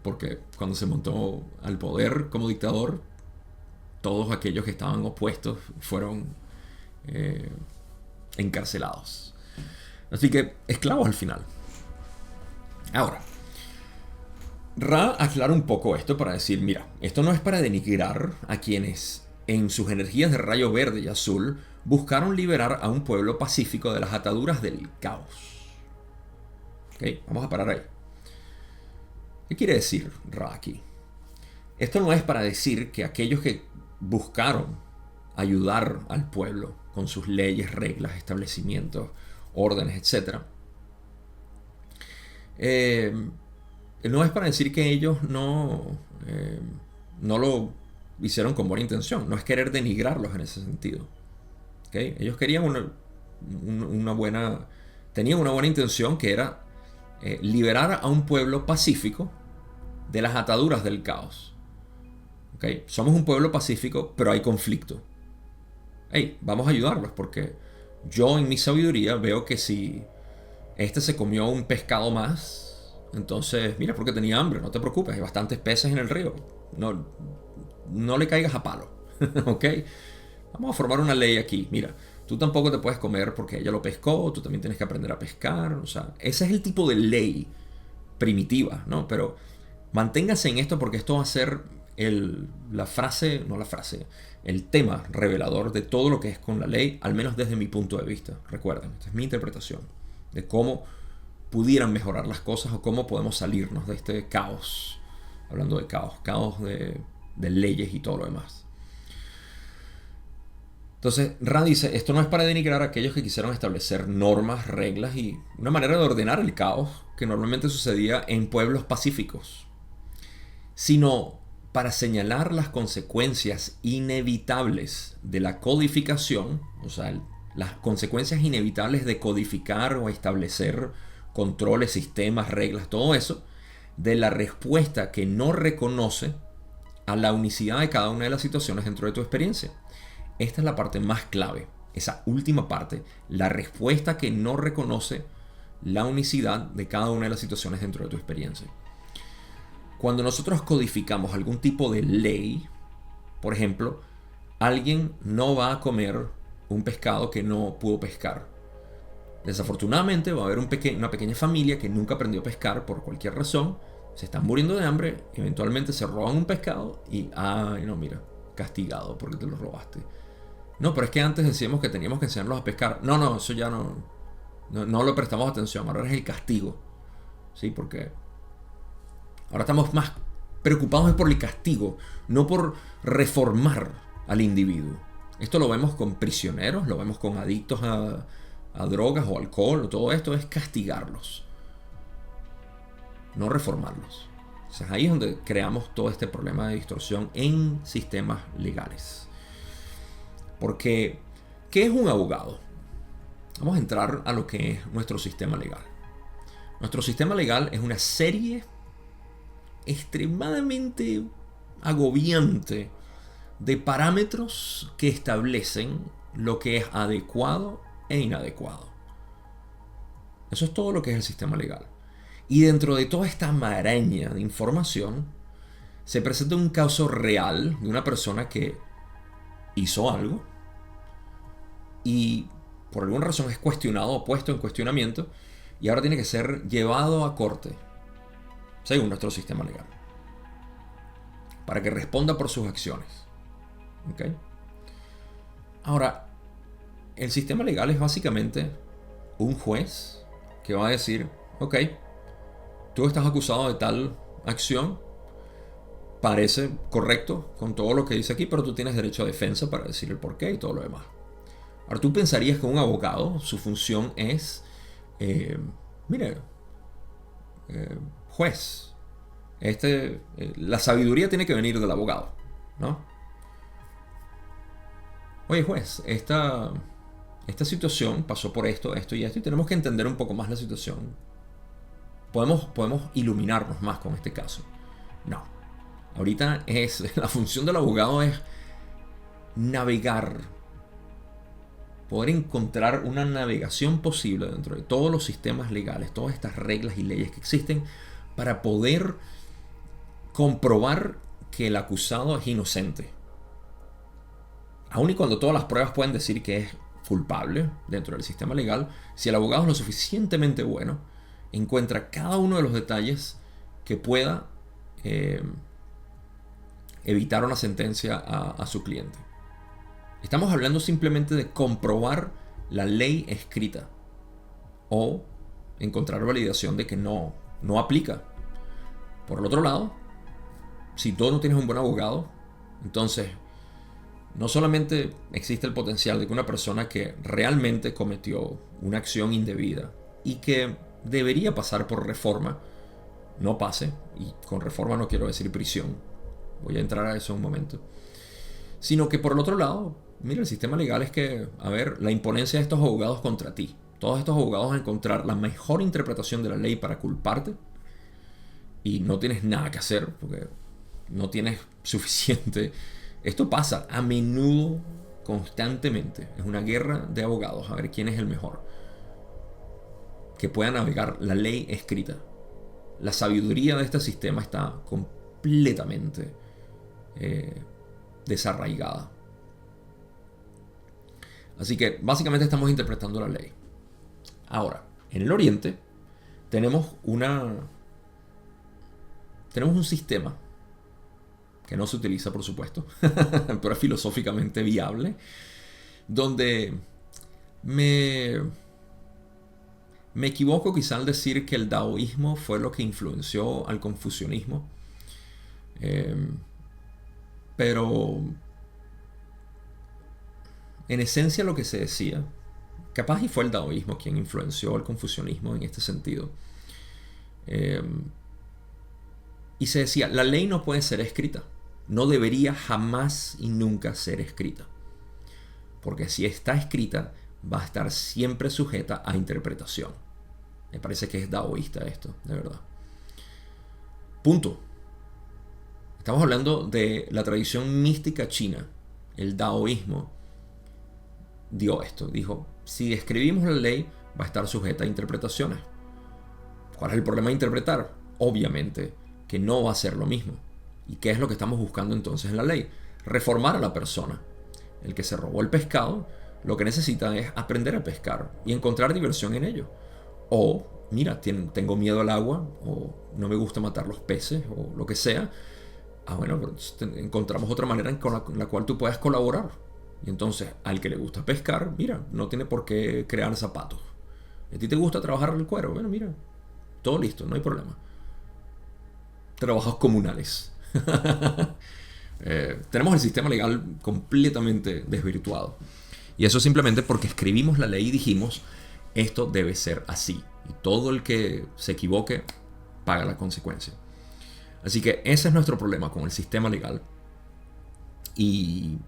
porque cuando se montó al poder como dictador, todos aquellos que estaban opuestos fueron encarcelados. Así que esclavos al final. Ahora, Ra aclara un poco esto para decir, mira, esto no es para denigrar a quienes en sus energías de rayo verde y azul buscaron liberar a un pueblo pacífico de las ataduras del caos. Ok, vamos a parar ahí. ¿Qué quiere decir Ra aquí? Esto no es para decir que aquellos que buscaron ayudar al pueblo con sus leyes, reglas, establecimientos, órdenes, etc. No es para decir que ellos no lo hicieron con buena intención. No es querer denigrarlos en ese sentido. ¿Okay? Ellos querían tenían una buena intención, que era liberar a un pueblo pacífico de las ataduras del caos. ¿Okay? Somos un pueblo pacífico, pero hay conflicto. Hey, vamos a ayudarlos, porque yo en mi sabiduría veo que si este se comió un pescado más, entonces, mira, porque tenía hambre, no te preocupes, hay bastantes peces en el río. No le caigas a palo. ¿Ok? Vamos a formar una ley aquí. Mira, tú tampoco te puedes comer porque ella lo pescó, tú también tienes que aprender a pescar. O sea, ese es el tipo de ley primitiva, ¿no? Pero manténgase en esto, porque esto va a ser el tema revelador de todo lo que es con la ley, al menos desde mi punto de vista. Recuerden, esta es mi interpretación de cómo pudieran mejorar las cosas o cómo podemos salirnos de este caos. Hablando de caos de leyes y todo lo demás. Entonces, Ra dice, esto no es para denigrar a aquellos que quisieron establecer normas, reglas y una manera de ordenar el caos que normalmente sucedía en pueblos pacíficos, sino para señalar las consecuencias inevitables de la codificación, o sea, las consecuencias inevitables de codificar o establecer controles, sistemas, reglas, todo eso, de la respuesta que no reconoce a la unicidad de cada una de las situaciones dentro de tu experiencia. Esta es la parte más clave, esa última parte, la respuesta que no reconoce la unicidad de cada una de las situaciones dentro de tu experiencia. Cuando nosotros codificamos algún tipo de ley, por ejemplo, alguien no va a comer un pescado que no pudo pescar. Desafortunadamente va a haber una pequeña familia que nunca aprendió a pescar por cualquier razón, se están muriendo de hambre, eventualmente se roban un pescado y, ay no, mira, castigado porque te lo robaste. No, pero es que antes decíamos que teníamos que enseñarlos a pescar. No, eso ya no le prestamos atención, ahora es el castigo. ¿Sí? Porque ahora estamos más preocupados por el castigo, no por reformar al individuo. Esto lo vemos con prisioneros, lo vemos con adictos a drogas o alcohol, todo esto es castigarlos, no reformarlos. Entonces ahí es donde creamos todo este problema de distorsión en sistemas legales. Porque, ¿qué es un abogado? Vamos a entrar a lo que es nuestro sistema legal. Nuestro sistema legal es una serie extremadamente agobiante de parámetros que establecen lo que es adecuado e inadecuado. Eso es todo lo que es el sistema legal. Y dentro de toda esta maraña de información se presenta un caso real de una persona que hizo algo y por alguna razón es cuestionado o puesto en cuestionamiento y ahora tiene que ser llevado a corte según nuestro sistema legal para que responda por sus acciones. ¿Okay? Ahora, el sistema legal es básicamente un juez que va a decir, ok, tú estás acusado de tal acción, parece correcto con todo lo que dice aquí, pero tú tienes derecho a defensa para decir el porqué y todo lo demás. Ahora, tú pensarías que un abogado, su función es, juez. La sabiduría tiene que venir del abogado, ¿no? oye juez, esta situación pasó por esto, esto y esto, y tenemos que entender un poco más la situación. Podemos iluminarnos más con este caso. No. Ahorita la función del abogado es navegar, poder encontrar una navegación posible dentro de todos los sistemas legales, todas estas reglas y leyes que existen, para poder comprobar que el acusado es inocente. Aun y cuando todas las pruebas pueden decir que es culpable dentro del sistema legal, si el abogado es lo suficientemente bueno, encuentra cada uno de los detalles que pueda evitar una sentencia a su cliente. Estamos hablando simplemente de comprobar la ley escrita o encontrar validación de que no aplica. Por el otro lado, si tú no tienes un buen abogado, entonces no solamente existe el potencial de que una persona que realmente cometió una acción indebida y que debería pasar por reforma, no pase, y con reforma no quiero decir prisión, voy a entrar a eso en un momento, sino que por el otro lado, mira, el sistema legal es que, a ver, la imponencia de estos abogados contra ti, todos estos abogados van a encontrar la mejor interpretación de la ley para culparte y no tienes nada que hacer porque no tienes suficiente. Esto pasa a menudo, constantemente. Es una guerra de abogados a ver quién es el mejor, que pueda navegar la ley escrita. La sabiduría de este sistema está completamente desarraigada. Así que básicamente estamos interpretando la ley. Ahora, en el Oriente tenemos un sistema que no se utiliza, por supuesto, pero es filosóficamente viable, donde me equivoco quizá al decir que el daoísmo fue lo que influenció al confucianismo, pero en esencia lo que se decía, capaz y fue el daoísmo quien influenció al confucianismo en este sentido, y se decía, la ley no puede ser escrita, no debería jamás y nunca ser escrita, porque si está escrita va a estar siempre sujeta a interpretación. Me parece que es daoísta esto, de verdad. Punto. Estamos hablando de la tradición mística china. El daoísmo dio esto, dijo, si escribimos la ley va a estar sujeta a interpretaciones. ¿Cuál es el problema de interpretar? Obviamente que no va a ser lo mismo. ¿Y qué es lo que estamos buscando entonces en la ley? Reformar a la persona. El que se robó el pescado, lo que necesita es aprender a pescar y encontrar diversión en ello. O, mira, tengo miedo al agua, o no me gusta matar los peces, o lo que sea. Bueno, pues encontramos otra manera con la cual tú puedas colaborar. Y entonces, al que le gusta pescar, mira, no tiene por qué crear zapatos. ¿A ti te gusta trabajar el cuero? Bueno, mira, todo listo, no hay problema. Trabajos comunales. Tenemos el sistema legal completamente desvirtuado. Y eso simplemente porque escribimos la ley y dijimos, esto debe ser así. Y todo el que se equivoque paga la consecuencia. Así que ese es nuestro problema con el sistema legal. Y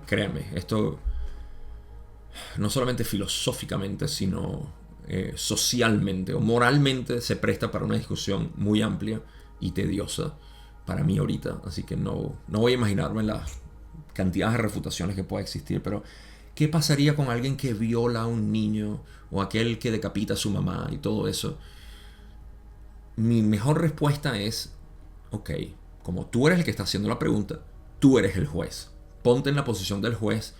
créanme, esto no solamente filosóficamente, sino socialmente o moralmente se presta para una discusión muy amplia y tediosa para mí ahorita. Así que no voy a imaginarme las cantidades de refutaciones que pueda existir, pero ¿qué pasaría con alguien que viola a un niño o aquel que decapita a su mamá y todo eso? Mi mejor respuesta es, ok, como tú eres el que está haciendo la pregunta, tú eres el juez. Ponte en la posición del juez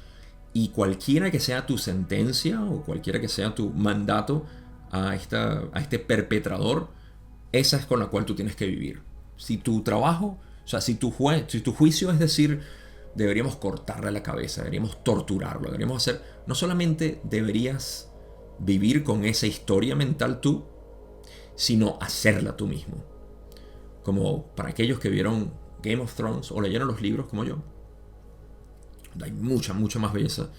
y cualquiera que sea tu sentencia o cualquiera que sea tu mandato a este perpetrador, esa es con la cual tú tienes que vivir. Si tu trabajo, o sea, si tu juicio es decir, deberíamos cortarle la cabeza, deberíamos torturarlo, deberíamos hacer, no solamente deberías vivir con esa historia mental tú, sino hacerla tú mismo. Como para aquellos que vieron Game of Thrones o leyeron los libros como yo, hay mucha más belleza,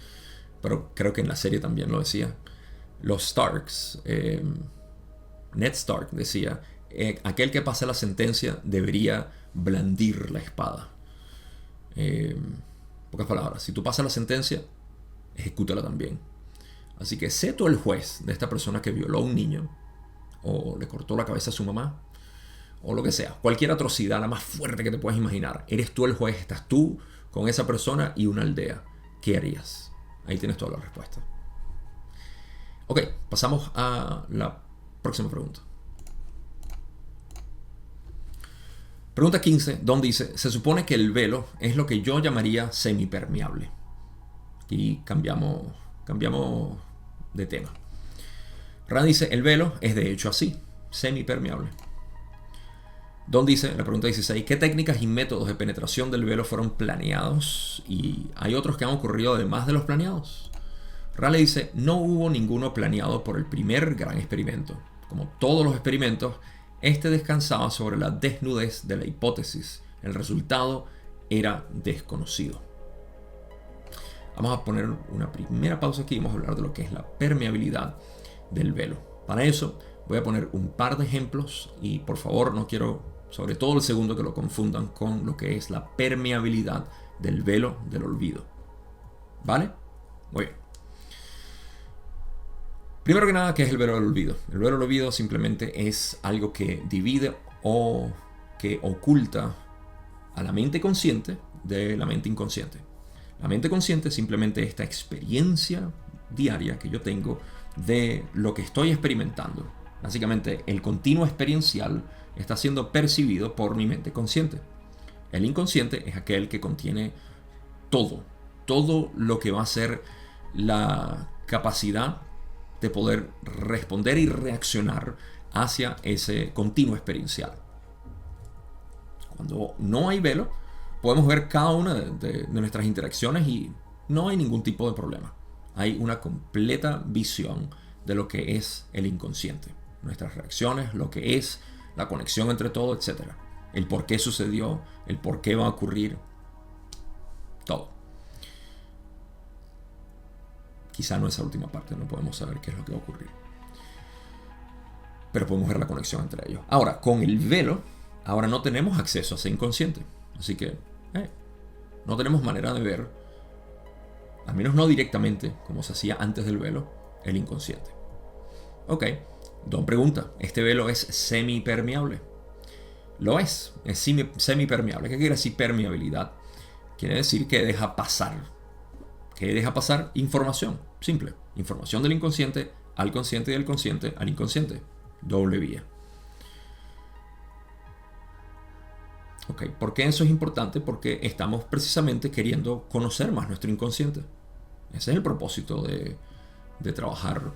pero creo que en la serie también lo decía. Los Starks, Ned Stark decía, aquel que pasa la sentencia debería blandir la espada. Pocas palabras, si tú pasas la sentencia, ejecútala también. Así que sé tú el juez de esta persona que violó a un niño, o le cortó la cabeza a su mamá, o lo que sea. Cualquier atrocidad, la más fuerte que te puedas imaginar. Eres tú el juez, estás tú con esa persona y una aldea. ¿Qué harías? Ahí tienes toda la respuesta. Ok, pasamos a la próxima pregunta. Pregunta 15, Don dice, se supone que el velo es lo que yo llamaría semipermeable. Aquí cambiamos de tema. Ra dice, el velo es de hecho así, semipermeable. Don dice, la pregunta 16, ¿qué técnicas y métodos de penetración del velo fueron planeados? ¿Y hay otros que han ocurrido además de los planeados? Ra le dice, no hubo ninguno planeado por el primer gran experimento. Como todos los experimentos, este descansaba sobre la desnudez de la hipótesis. El resultado era desconocido. Vamos a poner una primera pausa aquí y vamos a hablar de lo que es la permeabilidad del velo. Para eso voy a poner un par de ejemplos y por favor no quiero, sobre todo el segundo, que lo confundan con lo que es la permeabilidad del velo del olvido. ¿Vale? Muy bien. Primero que nada, ¿qué es el velo del olvido? El velo del olvido simplemente es algo que divide o que oculta a la mente consciente de la mente inconsciente. La mente consciente es simplemente esta experiencia diaria que yo tengo de lo que estoy experimentando. Básicamente, el continuo experiencial está siendo percibido por mi mente consciente. El inconsciente es aquel que contiene todo lo que va a ser la capacidad de poder responder y reaccionar hacia ese continuo experiencial. Cuando no hay velo, podemos ver cada una de nuestras interacciones y no hay ningún tipo de problema. Hay una completa visión de lo que es el inconsciente. Nuestras reacciones, lo que es la conexión entre todo, etc. El por qué sucedió, el por qué va a ocurrir, todo. Quizá no esa última parte, no podemos saber qué es lo que va a ocurrir. Pero podemos ver la conexión entre ellos. Ahora, con el velo, ahora no tenemos acceso a ese inconsciente. Así que no tenemos manera de ver, al menos no directamente, como se hacía antes del velo, el inconsciente. Ok, Don pregunta, ¿este velo es semipermeable? Lo es semipermeable. ¿Qué quiere decir permeabilidad? Quiere decir que deja pasar. ¿Qué deja pasar? Información, simple. Información del inconsciente al consciente y del consciente al inconsciente. Doble vía. Ok, ¿por qué eso es importante? Porque estamos precisamente queriendo conocer más nuestro inconsciente. Ese es el propósito de trabajar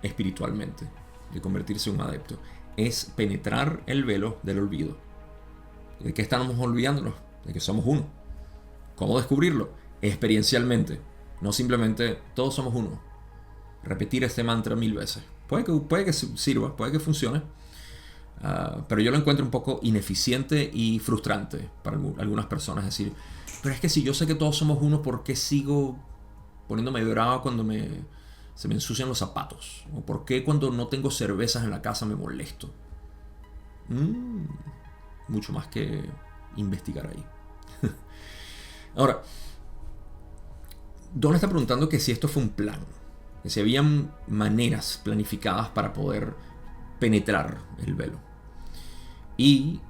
espiritualmente, de convertirse en un adepto. Es penetrar el velo del olvido. ¿De qué estamos olvidándonos? De que somos uno. ¿Cómo descubrirlo? Experiencialmente. No simplemente todos somos uno. Repetir este mantra 1000 veces. Puede que sirva, puede que funcione. Pero yo lo encuentro un poco ineficiente y frustrante para algunas personas. Es decir, pero es que si yo sé que todos somos uno, ¿por qué sigo poniéndome bravo cuando se me ensucian los zapatos? ¿O por qué cuando no tengo cervezas en la casa me molesto? Mucho más que investigar ahí. Ahora, Don está preguntando que si esto fue un plan, que si habían maneras planificadas para poder penetrar el velo. Y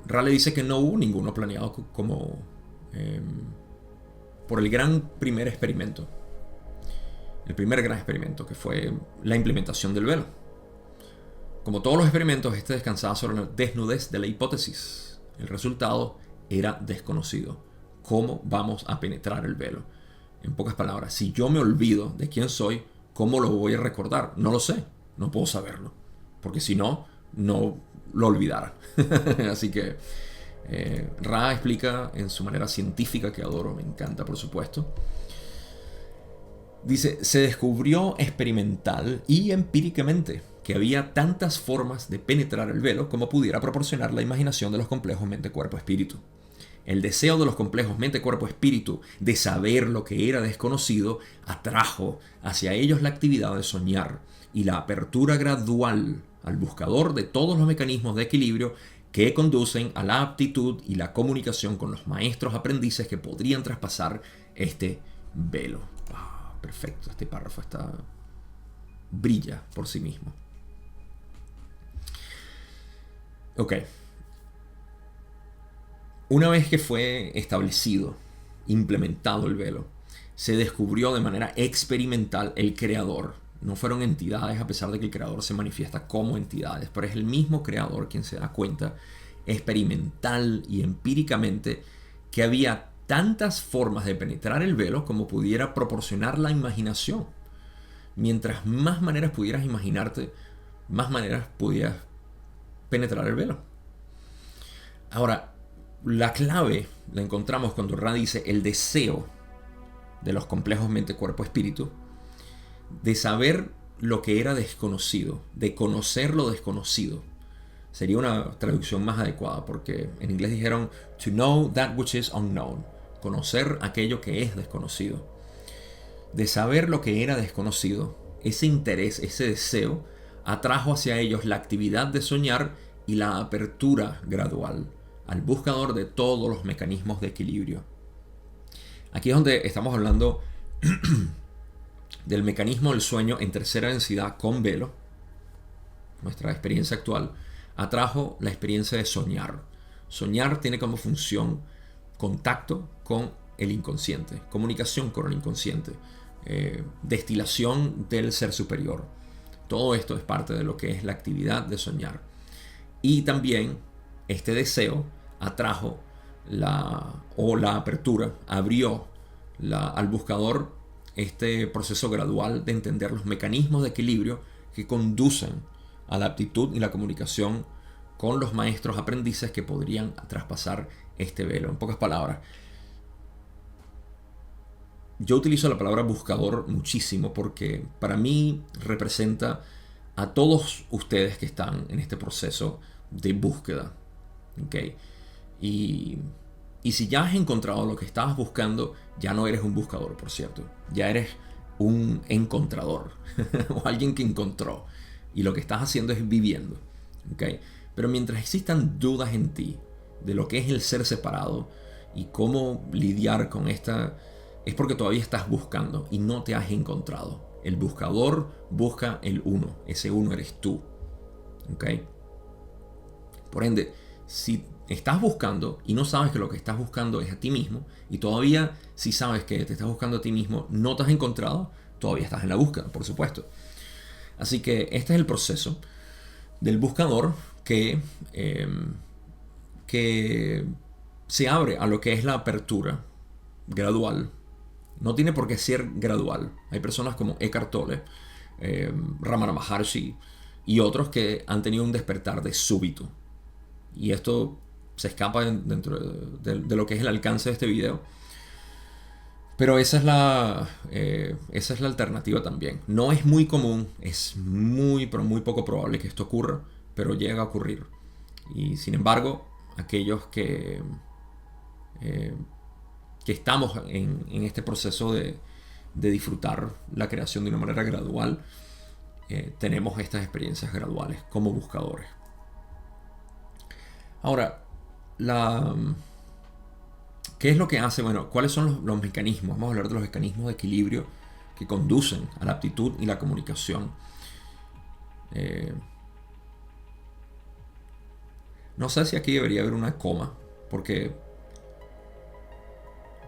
Ra le dice que no hubo ninguno planeado como por el primer experimento. El primer gran experimento, que fue la implementación del velo. Como todos los experimentos, este descansaba sobre la desnudez de la hipótesis. El resultado era desconocido. ¿Cómo vamos a penetrar el velo? En pocas palabras, si yo me olvido de quién soy, ¿cómo lo voy a recordar? No lo sé, no puedo saberlo. Porque si no, no lo olvidara. Así que Ra explica en su manera científica, que adoro, me encanta por supuesto. Dice, se descubrió experimental y empíricamente que había tantas formas de penetrar el velo como pudiera proporcionar la imaginación de los complejos mente-cuerpo-espíritu. El deseo de los complejos mente-cuerpo-espíritu de saber lo que era desconocido atrajo hacia ellos la actividad de soñar y la apertura gradual al buscador de todos los mecanismos de equilibrio que conducen a la aptitud y la comunicación con los maestros aprendices que podrían traspasar este velo. Perfecto, este párrafo brilla por sí mismo. Ok. Una vez que fue establecido, implementado el velo, se descubrió de manera experimental el creador. No fueron entidades, a pesar de que el creador se manifiesta como entidades, pero es el mismo creador quien se da cuenta experimental y empíricamente que había tantas formas de penetrar el velo como pudiera proporcionar la imaginación. Mientras más maneras pudieras imaginarte, más maneras pudieras penetrar el velo. Ahora, la clave la encontramos cuando Ra dice el deseo de los complejos mente, cuerpo, espíritu, de saber lo que era desconocido, de conocer lo desconocido. Sería una traducción más adecuada, porque en inglés dijeron to know that which is unknown, conocer aquello que es desconocido. De saber lo que era desconocido, ese interés, ese deseo, atrajo hacia ellos la actividad de soñar y la apertura gradual al buscador de todos los mecanismos de equilibrio. Aquí es donde estamos hablando del mecanismo del sueño en tercera densidad con velo. Nuestra experiencia actual atrajo la experiencia de soñar. Soñar tiene como función contacto con el inconsciente, comunicación con el inconsciente, destilación del ser superior. Todo esto es parte de lo que es la actividad de soñar. Y también este deseo atrajo la apertura, abrió al buscador este proceso gradual de entender los mecanismos de equilibrio que conducen a la aptitud y la comunicación con los maestros aprendices que podrían traspasar este velo. En pocas palabras, yo utilizo la palabra buscador muchísimo porque para mí representa a todos ustedes que están en este proceso de búsqueda. ¿Okay? Y si ya has encontrado lo que estabas buscando, ya no eres un buscador, por cierto. Ya eres un encontrador o alguien que encontró. Y lo que estás haciendo es viviendo. ¿Okay? Pero mientras existan dudas en ti de lo que es el ser separado y cómo lidiar con esta, es porque todavía estás buscando y no te has encontrado. El buscador busca el uno. Ese uno eres tú. ¿Okay? Por ende, si estás buscando y no sabes que lo que estás buscando es a ti mismo, y todavía si sabes que te estás buscando a ti mismo, no te has encontrado, todavía estás en la búsqueda, por supuesto. Así que este es el proceso del buscador que se abre a lo que es la apertura gradual. No tiene por qué ser gradual. Hay personas como Eckhart Tolle, Ramana Maharshi y otros que han tenido un despertar de súbito. Y esto se escapa dentro de lo que es el alcance de este video. Pero esa es la alternativa también. No es muy común, es muy poco probable que esto ocurra, pero llega a ocurrir. Y sin embargo, aquellos que estamos en este proceso de disfrutar la creación de una manera gradual, tenemos estas experiencias graduales como buscadores. Ahora, ¿qué es lo que hace? Bueno, ¿cuáles son los mecanismos? Vamos a hablar de los mecanismos de equilibrio que conducen a la aptitud y la comunicación. No sé si aquí debería haber una coma, porque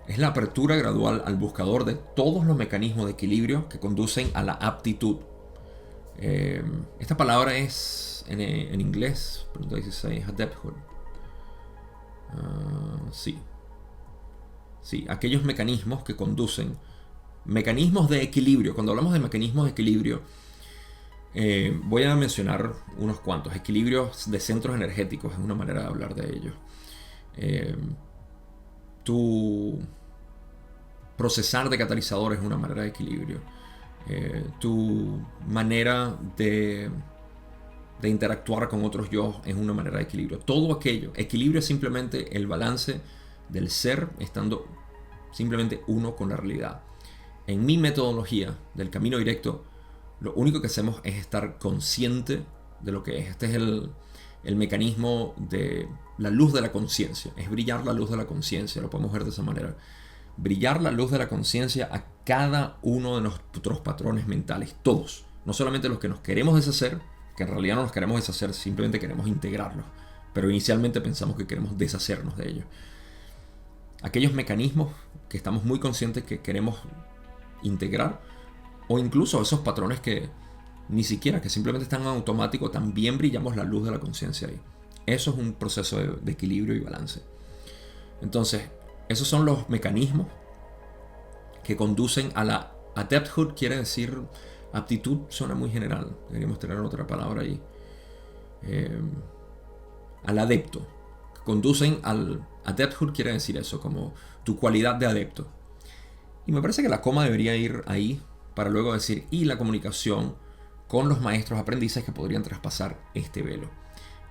es la apertura gradual al buscador de todos los mecanismos de equilibrio que conducen a la aptitud. Esta palabra es en inglés, pregunta 16, adepthood. Sí, aquellos mecanismos que conducen, mecanismos de equilibrio. Cuando hablamos de mecanismos de equilibrio, voy a mencionar unos cuantos. Equilibrios de centros energéticos es una manera de hablar de ellos. Tu procesar de catalizadores es una manera de equilibrio. Tu manera de interactuar con otros yo es una manera de equilibrio. Todo aquello. Equilibrio es simplemente el balance del ser estando simplemente uno con la realidad. En mi metodología del camino directo, lo único que hacemos es estar consciente de lo que es. Este es el mecanismo de la luz de la conciencia. Es brillar la luz de la conciencia, lo podemos ver de esa manera. Brillar la luz de la conciencia a cada uno de nuestros patrones mentales, todos. No solamente los que nos queremos deshacer, que en realidad no nos queremos deshacer, simplemente queremos integrarlos. Pero inicialmente pensamos que queremos deshacernos de ellos. Aquellos mecanismos que estamos muy conscientes que queremos integrar, o incluso esos patrones que ni siquiera, que simplemente están en automático, también brillamos la luz de la conciencia ahí. Eso es un proceso de equilibrio y balance. Entonces, esos son los mecanismos que conducen a la adepthood. Quiere decir aptitud, suena muy general, deberíamos tener otra palabra ahí. Al adepto. Conducen al adepthood, quiere decir eso, como tu cualidad de adepto. Y me parece que la coma debería ir ahí para luego decir, y la comunicación con los maestros aprendices que podrían traspasar este velo.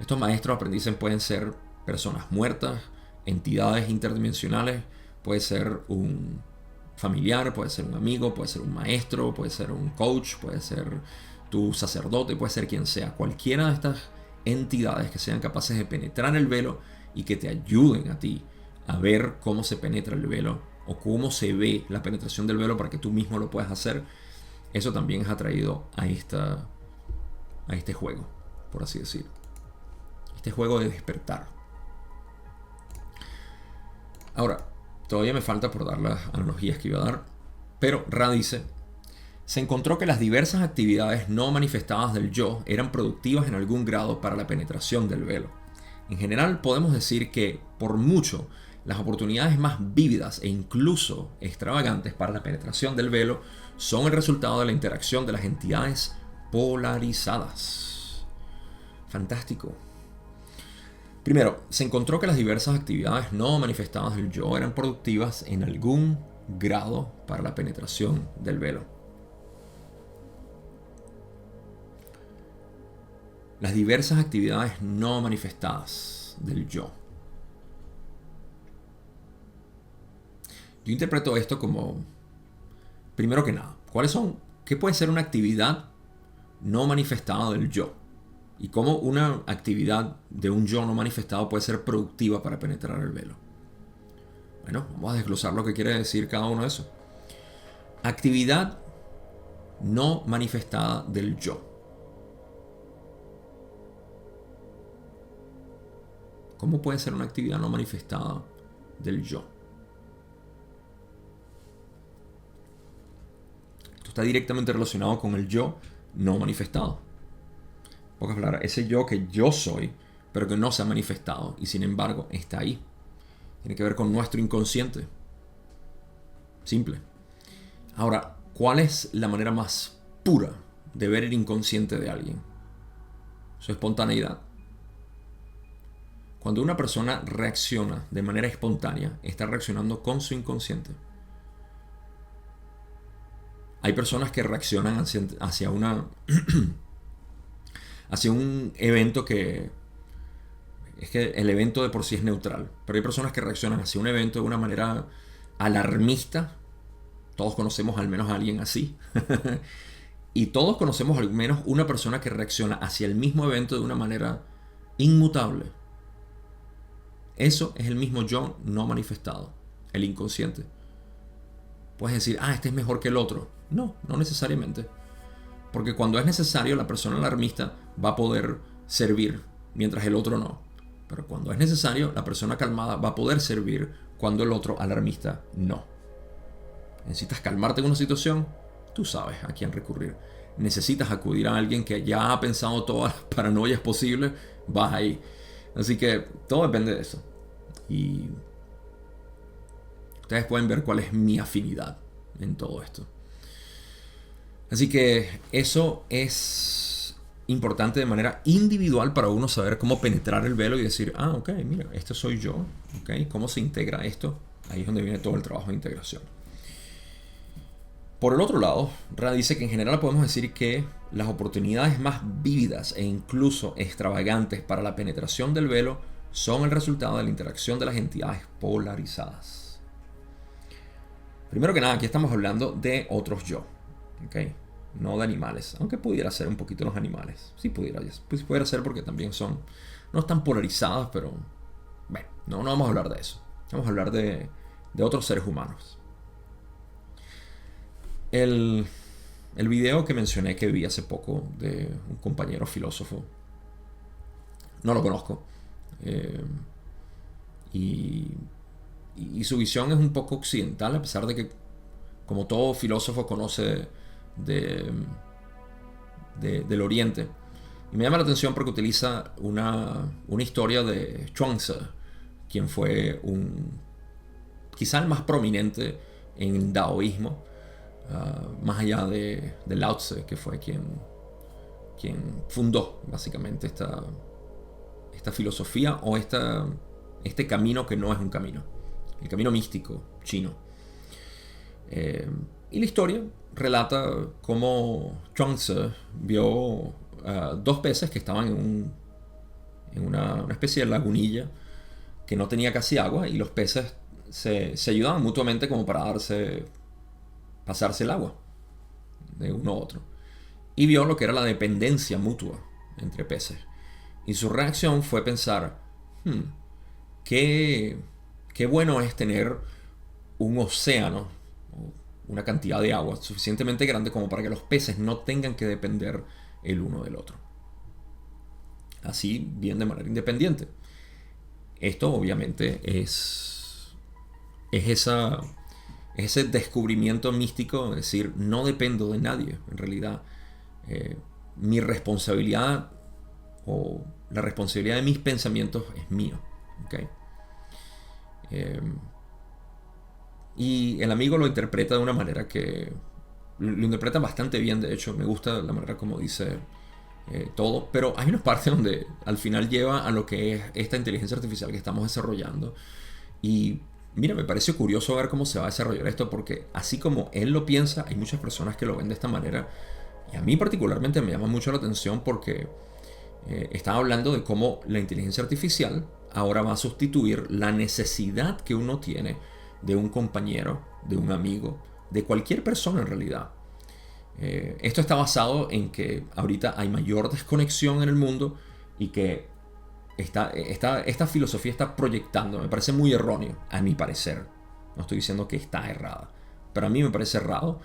Estos maestros aprendices pueden ser personas muertas, entidades interdimensionales, puede ser un familiar, puede ser un amigo, puede ser un maestro, puede ser un coach, puede ser tu sacerdote, puede ser quien sea. Cualquiera de estas entidades que sean capaces de penetrar el velo y que te ayuden a ti a ver cómo se penetra el velo o cómo se ve la penetración del velo para que tú mismo lo puedas hacer. Eso también es atraído a este juego, por así decirlo. Este juego de despertar. Ahora, todavía me falta por dar las analogías que iba a dar, pero Ra dice, se encontró que las diversas actividades no manifestadas del yo eran productivas en algún grado para la penetración del velo. En general, podemos decir que, por mucho, las oportunidades más vívidas e incluso extravagantes para la penetración del velo son el resultado de la interacción de las entidades polarizadas. Fantástico. Primero, se encontró que las diversas actividades no manifestadas del yo eran productivas en algún grado para la penetración del velo. Las diversas actividades no manifestadas del yo. Yo interpreto esto como, primero que nada, ¿qué puede ser una actividad no manifestada del yo? Y cómo una actividad de un yo no manifestado puede ser productiva para penetrar el velo. Bueno, vamos a desglosar lo que quiere decir cada uno de esos. Actividad no manifestada del yo. ¿Cómo puede ser una actividad no manifestada del yo? Esto está directamente relacionado con el yo no manifestado. En pocas palabras, ese yo que yo soy, pero que no se ha manifestado y sin embargo está ahí. Tiene que ver con nuestro inconsciente. Simple. Ahora, ¿cuál es la manera más pura de ver el inconsciente de alguien? Su espontaneidad. Cuando una persona reacciona de manera espontánea, está reaccionando con su inconsciente. Hay personas que reaccionan hacia un evento que es que el evento de por sí es neutral, pero hay personas que reaccionan hacia un evento de una manera alarmista. Todos conocemos al menos a alguien así. Y todos conocemos al menos una persona que reacciona hacia el mismo evento de una manera inmutable. Eso es el mismo yo no manifestado, el inconsciente. Puedes decir, este es mejor que el otro. No, no necesariamente. Porque cuando es necesario, la persona alarmista va a poder servir, mientras el otro no. Pero cuando es necesario, la persona calmada va a poder servir cuando el otro alarmista no. Necesitas calmarte en una situación, tú sabes a quién recurrir. Necesitas acudir a alguien que ya ha pensado todas las paranoias posibles, vas ahí. Así que todo depende de eso. Y ustedes pueden ver cuál es mi afinidad en todo esto. Así que eso es importante de manera individual para uno saber cómo penetrar el velo y decir, ok, mira, esto soy yo. Okay, ¿cómo se integra esto? Ahí es donde viene todo el trabajo de integración. Por el otro lado, Ra dice que en general podemos decir que las oportunidades más vívidas e incluso extravagantes para la penetración del velo son el resultado de la interacción de las entidades polarizadas. Primero que nada, aquí estamos hablando de otros yo. ¿Okay? no de animales, aunque pudiera ser un poquito los animales. Sí pudiera ser porque también no están polarizadas, pero bueno, no vamos a hablar de eso. Vamos a hablar de otros seres humanos. El video que mencioné que vi hace poco de un compañero filósofo, no lo conozco. Y su visión es un poco occidental, a pesar de que, como todo filósofo, conoce del Oriente. Y me llama la atención porque utiliza una historia de Chuang-Tzu, quien fue quizá el más prominente en el daoísmo, más allá de Lao Tzu, que fue quien fundó básicamente esta filosofía o este camino que no es un camino, el camino místico chino. Y la historia relata cómo Chuang-Tzu vio dos peces que estaban en una especie de lagunilla que no tenía casi agua, y los peces se ayudaban mutuamente como para pasarse el agua de uno a otro. Y vio lo que era la dependencia mutua entre peces. Y su reacción fue pensar, qué bueno es tener un océano, una cantidad de agua suficientemente grande como para que los peces no tengan que depender el uno del otro. Así, bien de manera independiente. Esto obviamente es ese descubrimiento místico, es decir, no dependo de nadie. En realidad, mi responsabilidad o la responsabilidad de mis pensamientos es mío. ¿Okay? Y el amigo lo interpreta de una manera que lo interpreta bastante bien. De hecho, me gusta la manera como dice todo, pero hay una parte donde al final lleva a lo que es esta inteligencia artificial que estamos desarrollando. Y mira, me parece curioso ver cómo se va a desarrollar esto, porque así como él lo piensa, hay muchas personas que lo ven de esta manera. Y a mí particularmente me llama mucho la atención porque estaba hablando de cómo la inteligencia artificial ahora va a sustituir la necesidad que uno tiene de un compañero, de un amigo, de cualquier persona en realidad. Esto está basado en que ahorita hay mayor desconexión en el mundo y que esta filosofía está proyectando, me parece muy erróneo, a mi parecer. No estoy diciendo que está errada, pero a mí me parece errado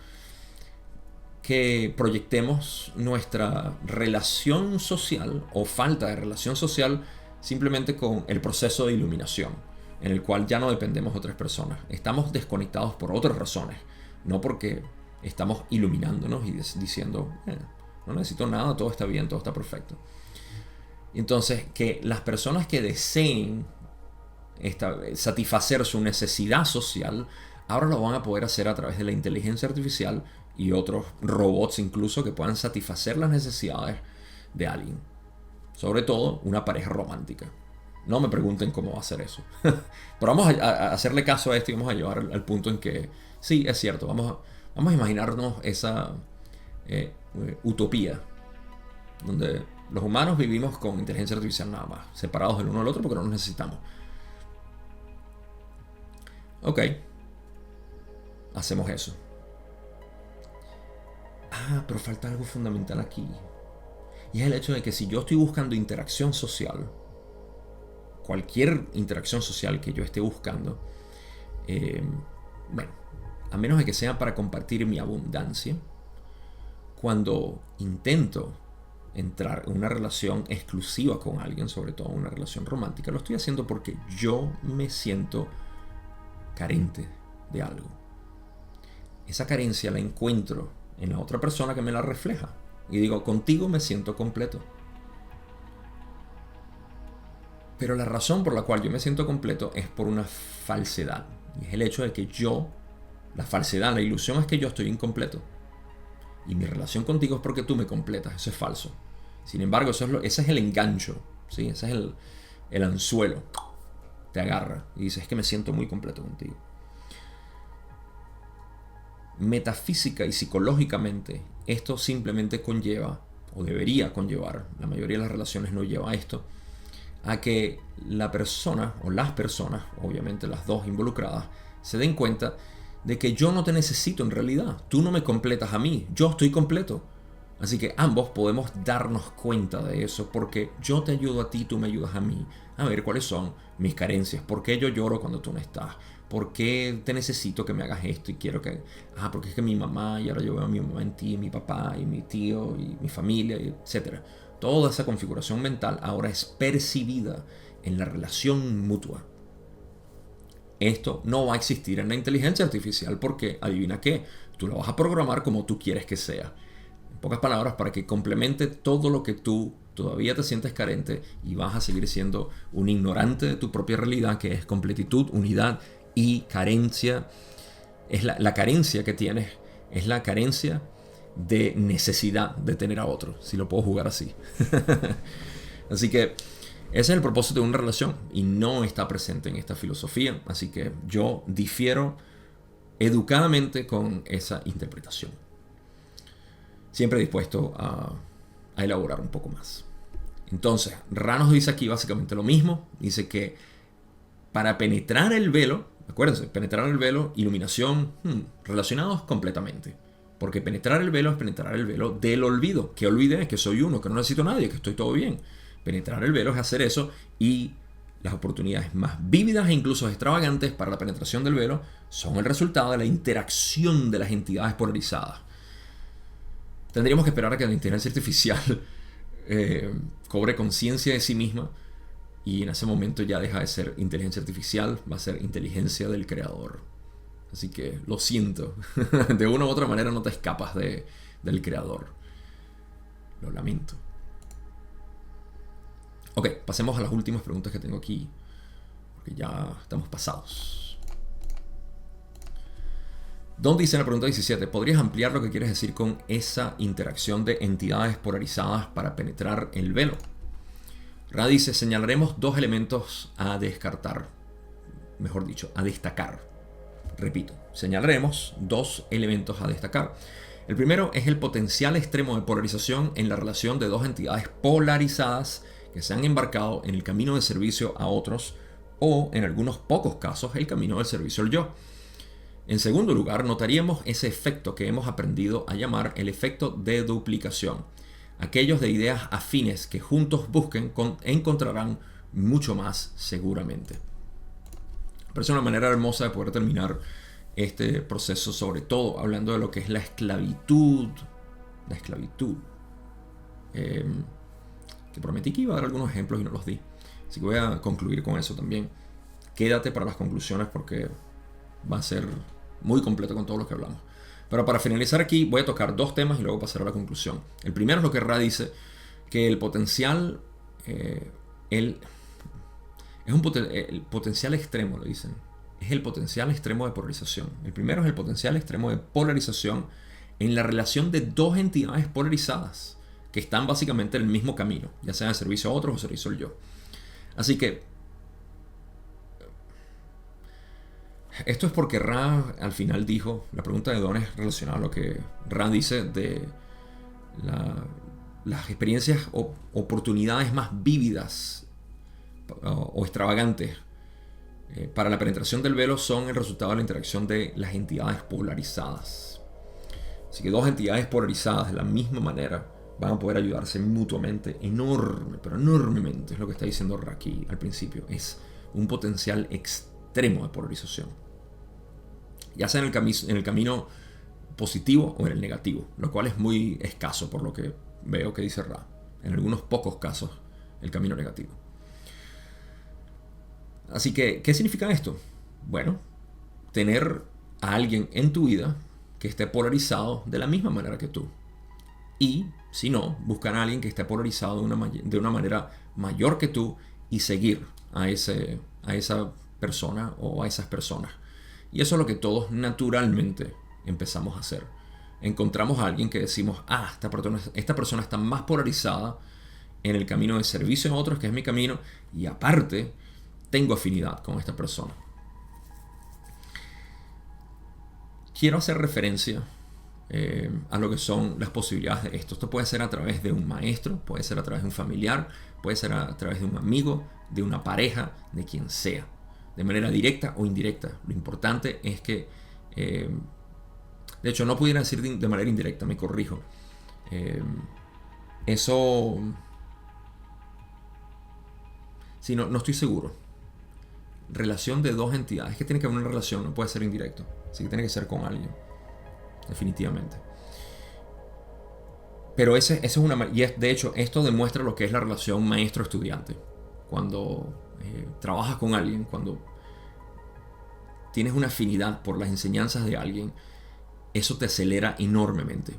que proyectemos nuestra relación social o falta de relación social simplemente con el proceso de iluminación, en el cual ya no dependemos de otras personas. Estamos desconectados por otras razones, no porque estamos iluminándonos y diciendo, no necesito nada, todo está bien, todo está perfecto. Entonces, que las personas que deseen satisfacer su necesidad social, ahora lo van a poder hacer a través de la inteligencia artificial y otros robots incluso que puedan satisfacer las necesidades de alguien. Sobre todo una pareja romántica. No me pregunten cómo va a hacer eso. Pero vamos a hacerle caso a esto y vamos a llevar al punto en que sí, es cierto, vamos a imaginarnos esa utopía donde los humanos vivimos con inteligencia artificial nada más, separados del uno del otro porque no nos necesitamos. Ok, hacemos eso. Pero falta algo fundamental aquí. Y es el hecho de que si yo estoy buscando interacción social, cualquier interacción social que yo esté buscando, bueno, a menos de que sea para compartir mi abundancia, cuando intento entrar en una relación exclusiva con alguien, sobre todo una relación romántica, lo estoy haciendo porque yo me siento carente de algo. Esa carencia la encuentro en la otra persona que me la refleja. Y digo, contigo me siento completo. Pero la razón por la cual yo me siento completo es por una falsedad. Y es el hecho de que la falsedad, la ilusión es que yo estoy incompleto. Y mi relación contigo es porque tú me completas. Eso es falso. Sin embargo, ese es el engancho, ¿sí? Ese es el anzuelo. Te agarra y dices, es que me siento muy completo contigo. Metafísica y psicológicamente, esto simplemente conlleva, o debería conllevar, la mayoría de las relaciones no lleva a esto, a que la persona o las personas, obviamente las dos involucradas, se den cuenta de que yo no te necesito en realidad. Tú no me completas a mí, yo estoy completo. Así que ambos podemos darnos cuenta de eso porque yo te ayudo a ti, tú me ayudas a mí a ver cuáles son mis carencias. ¿Por qué yo lloro cuando tú no estás? ¿Por qué te necesito que me hagas esto y quiero que... porque es que mi mamá, y ahora yo veo a mi mamá en ti, mi papá y mi tío y mi familia, etc. Toda esa configuración mental ahora es percibida en la relación mutua. Esto no va a existir en la inteligencia artificial porque, adivina qué, tú lo vas a programar como tú quieres que sea. En pocas palabras, para que complemente todo lo que tú todavía te sientes carente y vas a seguir siendo un ignorante de tu propia realidad, que es completitud, unidad y carencia. Es la carencia que tienes, es la carencia de necesidad de tener a otro, si lo puedo jugar así. Así que ese es el propósito de una relación y no está presente en esta filosofía. Así que yo difiero educadamente con esa interpretación. Siempre dispuesto a elaborar un poco más. Entonces, Ra nos dice aquí básicamente lo mismo. Dice que para penetrar el velo, acuérdense, penetrar el velo, iluminación, relacionados completamente. Porque penetrar el velo es penetrar el velo del olvido. Que olvidé que soy uno, que no necesito a nadie, que estoy todo bien. Penetrar el velo es hacer eso y las oportunidades más vívidas e incluso extravagantes para la penetración del velo son el resultado de la interacción de las entidades polarizadas. Tendríamos que esperar a que la inteligencia artificial cobre conciencia de sí misma y en ese momento ya deja de ser inteligencia artificial, va a ser inteligencia del creador. Así que lo siento, de una u otra manera no te escapas del creador. Lo lamento. Ok, pasemos a las últimas preguntas que tengo aquí, porque ya estamos pasados. Don dice en la pregunta 17, ¿podrías ampliar lo que quieres decir con esa interacción de entidades polarizadas para penetrar el velo? Ra dice, señalaremos dos elementos a descartar, mejor dicho, a destacar. Repito, señalaremos dos elementos a destacar. El primero es el potencial extremo de polarización en la relación de dos entidades polarizadas que se han embarcado en el camino de servicio a otros o, en algunos pocos casos, el camino del servicio al yo. En segundo lugar, notaríamos ese efecto que hemos aprendido a llamar el efecto de duplicación. Aquellos de ideas afines que juntos busquen encontrarán mucho más seguramente. Me parece una manera hermosa de poder terminar este proceso, sobre todo hablando de lo que es la esclavitud. La esclavitud. Que prometí que iba a dar algunos ejemplos y no los di. Así que voy a concluir con eso también. Quédate para las conclusiones porque va a ser muy completo con todo lo que hablamos. Pero para finalizar aquí voy a tocar dos temas y luego pasar a la conclusión. El primero es lo que Ra dice, que el potencial, el potencial extremo, lo dicen. Es el potencial extremo de polarización. El primero es el potencial extremo de polarización en la relación de dos entidades polarizadas que están básicamente en el mismo camino, ya sea de servicio a otros o servicio al yo. Así que esto es porque Ra al final dijo, la pregunta de Don es relacionada a lo que Ra dice de las experiencias o oportunidades más vívidas o extravagantes para la penetración del velo son el resultado de la interacción de las entidades polarizadas. Así que dos entidades polarizadas de la misma manera van a poder ayudarse mutuamente enormemente, es lo que está diciendo Ra aquí al principio. Es un potencial extremo de polarización, ya sea en el camino positivo o en el negativo, lo cual es muy escaso por lo que veo que dice Ra. En algunos pocos casos, el camino negativo. Así que, ¿qué significa esto? Bueno, tener a alguien en tu vida que esté polarizado de la misma manera que tú. Y, si no, buscar a alguien que esté polarizado de una manera mayor que tú y seguir a esa persona o a esas personas. Y eso es lo que todos naturalmente empezamos a hacer. Encontramos a alguien que decimos, esta persona está más polarizada en el camino de servicio a otros, que es mi camino, y aparte tengo afinidad con esta persona. Quiero hacer referencia a lo que son las posibilidades de esto. Esto puede ser a través de un maestro, puede ser a través de un familiar, puede ser a través de un amigo, de una pareja, de quien sea, de manera directa o indirecta. Lo importante es que Eh, de hecho, no pudiera decir de manera indirecta, me corrijo. Eh, eso... Sí, no estoy seguro. Relación de dos entidades. Es que tiene que haber una relación, no puede ser indirecto. Así que tiene que ser con alguien. Definitivamente. Pero ese es una... Y de hecho, esto demuestra lo que es la relación maestro-estudiante. Cuando trabajas con alguien, cuando tienes una afinidad por las enseñanzas de alguien, eso te acelera enormemente.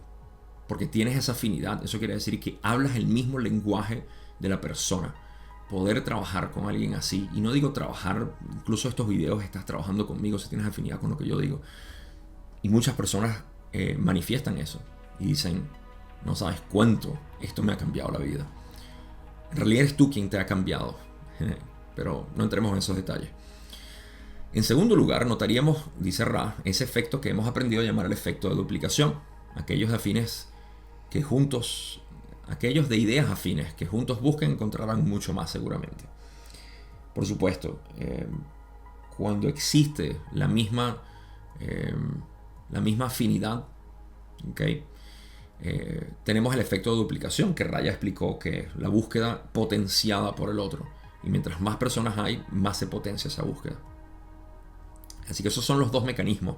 Porque tienes esa afinidad. Eso quiere decir que hablas el mismo lenguaje de la persona. Poder trabajar con alguien así, y no digo trabajar, incluso estos videos estás trabajando conmigo si tienes afinidad con lo que yo digo. Y muchas personas manifiestan eso y dicen, no sabes cuánto esto me ha cambiado la vida. En realidad eres tú quien te ha cambiado, pero no entremos en esos detalles. En segundo lugar, notaríamos, dice Ra, ese efecto que hemos aprendido a llamar el efecto de duplicación. Aquellos afines que juntos, aquellos de ideas afines que juntos busquen encontrarán mucho más seguramente. Por supuesto, cuando existe la misma afinidad, ¿okay? Tenemos el efecto de duplicación que Raya explicó, que es la búsqueda potenciada por el otro. Y mientras más personas hay, más se potencia esa búsqueda. Así que esos son los dos mecanismos.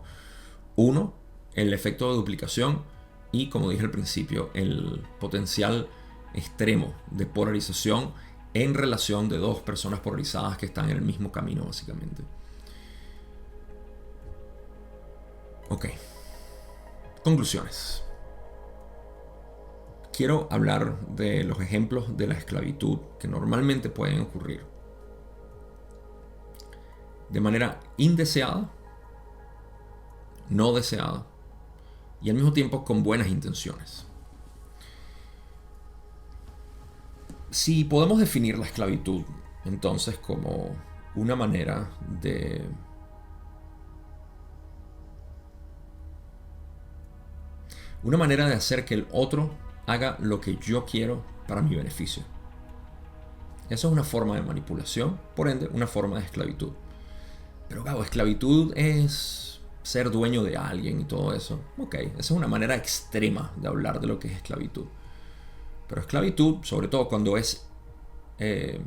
Uno, el efecto de duplicación y, como dije al principio, el potencial extremo de polarización en relación de dos personas polarizadas que están en el mismo camino, básicamente. Ok. Conclusiones. Quiero hablar de los ejemplos de la esclavitud que normalmente pueden ocurrir de manera indeseada, no deseada y al mismo tiempo con buenas intenciones. Si podemos definir la esclavitud entonces como una manera de hacer que el otro haga lo que yo quiero para mi beneficio. Eso es una forma de manipulación, por ende, una forma de esclavitud. Pero claro, esclavitud es ser dueño de alguien y todo eso. Ok, esa es una manera extrema de hablar de lo que es esclavitud. Pero esclavitud, sobre todo cuando es de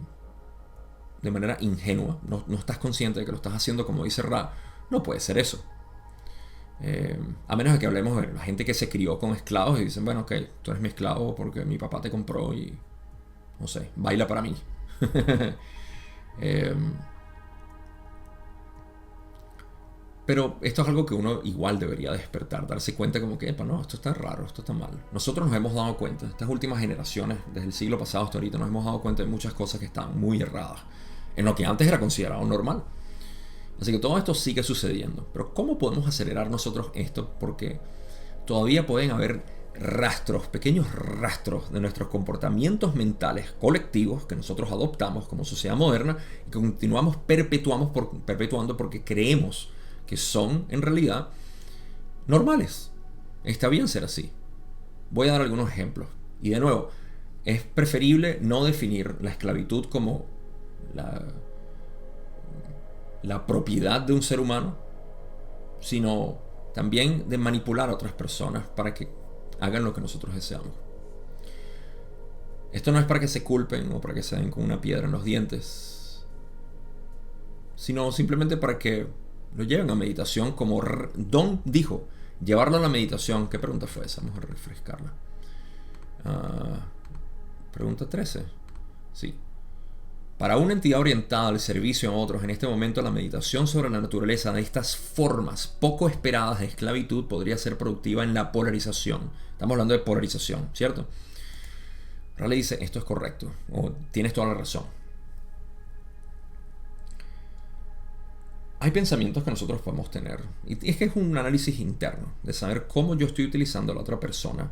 manera ingenua, no estás consciente de que lo estás haciendo como dice Ra, no puede ser eso. A menos de que hablemos de la gente que se crió con esclavos y dicen, bueno, ok, tú eres mi esclavo porque mi papá te compró y, no sé, baila para mí. Pero esto es algo que uno igual debería despertar, darse cuenta como que, no, esto está raro, esto está mal. Nosotros nos hemos dado cuenta, estas últimas generaciones, desde el siglo pasado hasta ahorita, nos hemos dado cuenta de muchas cosas que están muy erradas, en lo que antes era considerado normal. Así que todo esto sigue sucediendo. Pero ¿cómo podemos acelerar nosotros esto? Porque todavía pueden haber rastros, pequeños rastros de nuestros comportamientos mentales colectivos que nosotros adoptamos como sociedad moderna y que continuamos perpetuando porque creemos que son en realidad normales. Está bien ser así. Voy a dar algunos ejemplos. Y de nuevo, es preferible no definir la esclavitud como la propiedad de un ser humano, sino también de manipular a otras personas para que hagan lo que nosotros deseamos. Esto no es para que se culpen o para que se den con una piedra en los dientes, sino simplemente para que lo lleven a meditación, como Don dijo, llevarlo a la meditación. ¿Qué pregunta fue esa? Vamos a refrescarla. Pregunta 13. Sí. Para una entidad orientada al servicio a otros, en este momento la meditación sobre la naturaleza de estas formas poco esperadas de esclavitud podría ser productiva en la polarización. Estamos hablando de polarización, ¿cierto? Raleigh dice, esto es correcto, o tienes toda la razón. Hay pensamientos que nosotros podemos tener, y es que es un análisis interno, de saber cómo yo estoy utilizando a la otra persona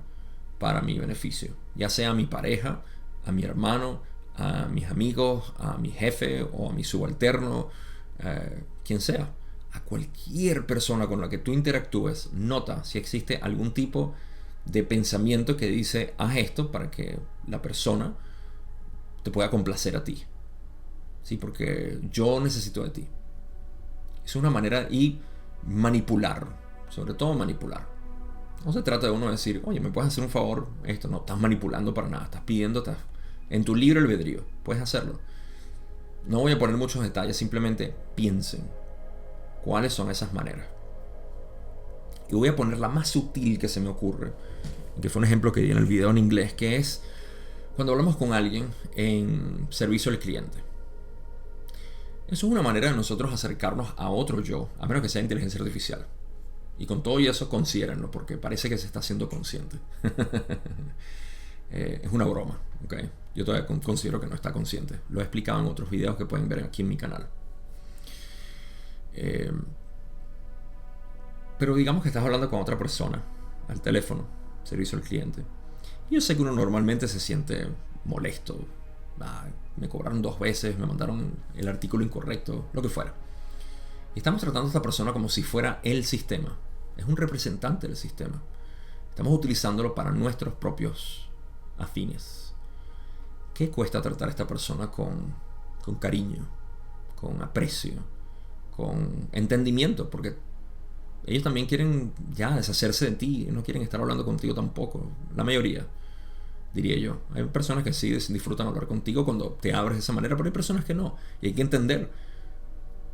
para mi beneficio, ya sea a mi pareja, a mi hermano, a mis amigos, a mi jefe o a mi subalterno, quien sea. A cualquier persona con la que tú interactúes, nota si existe algún tipo de pensamiento que dice, haz esto para que la persona te pueda complacer a ti. ¿Sí? Porque yo necesito de ti. Es una manera y manipular. sobre todo manipular. No se trata de uno decir, oye, ¿me puedes hacer un favor? Esto no, estás manipulando para nada, estás pidiendo, estás en tu libre albedrío, puedes hacerlo. No voy a poner muchos detalles, simplemente piensen cuáles son esas maneras. Y voy a poner la más sutil que se me ocurre, que fue un ejemplo que di en el video en inglés, que es cuando hablamos con alguien en servicio al cliente. Eso es una manera de nosotros acercarnos a otro yo, a menos que sea inteligencia artificial. Y con todo y eso, considérenlo, porque parece que se está haciendo consciente. Es una broma, ¿ok? Yo todavía considero que no está consciente. Lo he explicado en otros videos que pueden ver aquí en mi canal. Pero digamos que estás hablando con otra persona, al teléfono, servicio al cliente. Y yo sé que uno normalmente se siente molesto. Me cobraron 2 veces, me mandaron el artículo incorrecto, lo que fuera. Y estamos tratando a esta persona como si fuera el sistema. Es un representante del sistema. Estamos utilizándolo para nuestros propios afines. ¿Qué cuesta tratar a esta persona con cariño, con aprecio, con entendimiento? Porque ellos también quieren ya deshacerse de ti, no quieren estar hablando contigo tampoco. La mayoría, diría yo. Hay personas que sí disfrutan hablar contigo cuando te abres de esa manera, pero hay personas que no. Y hay que entender.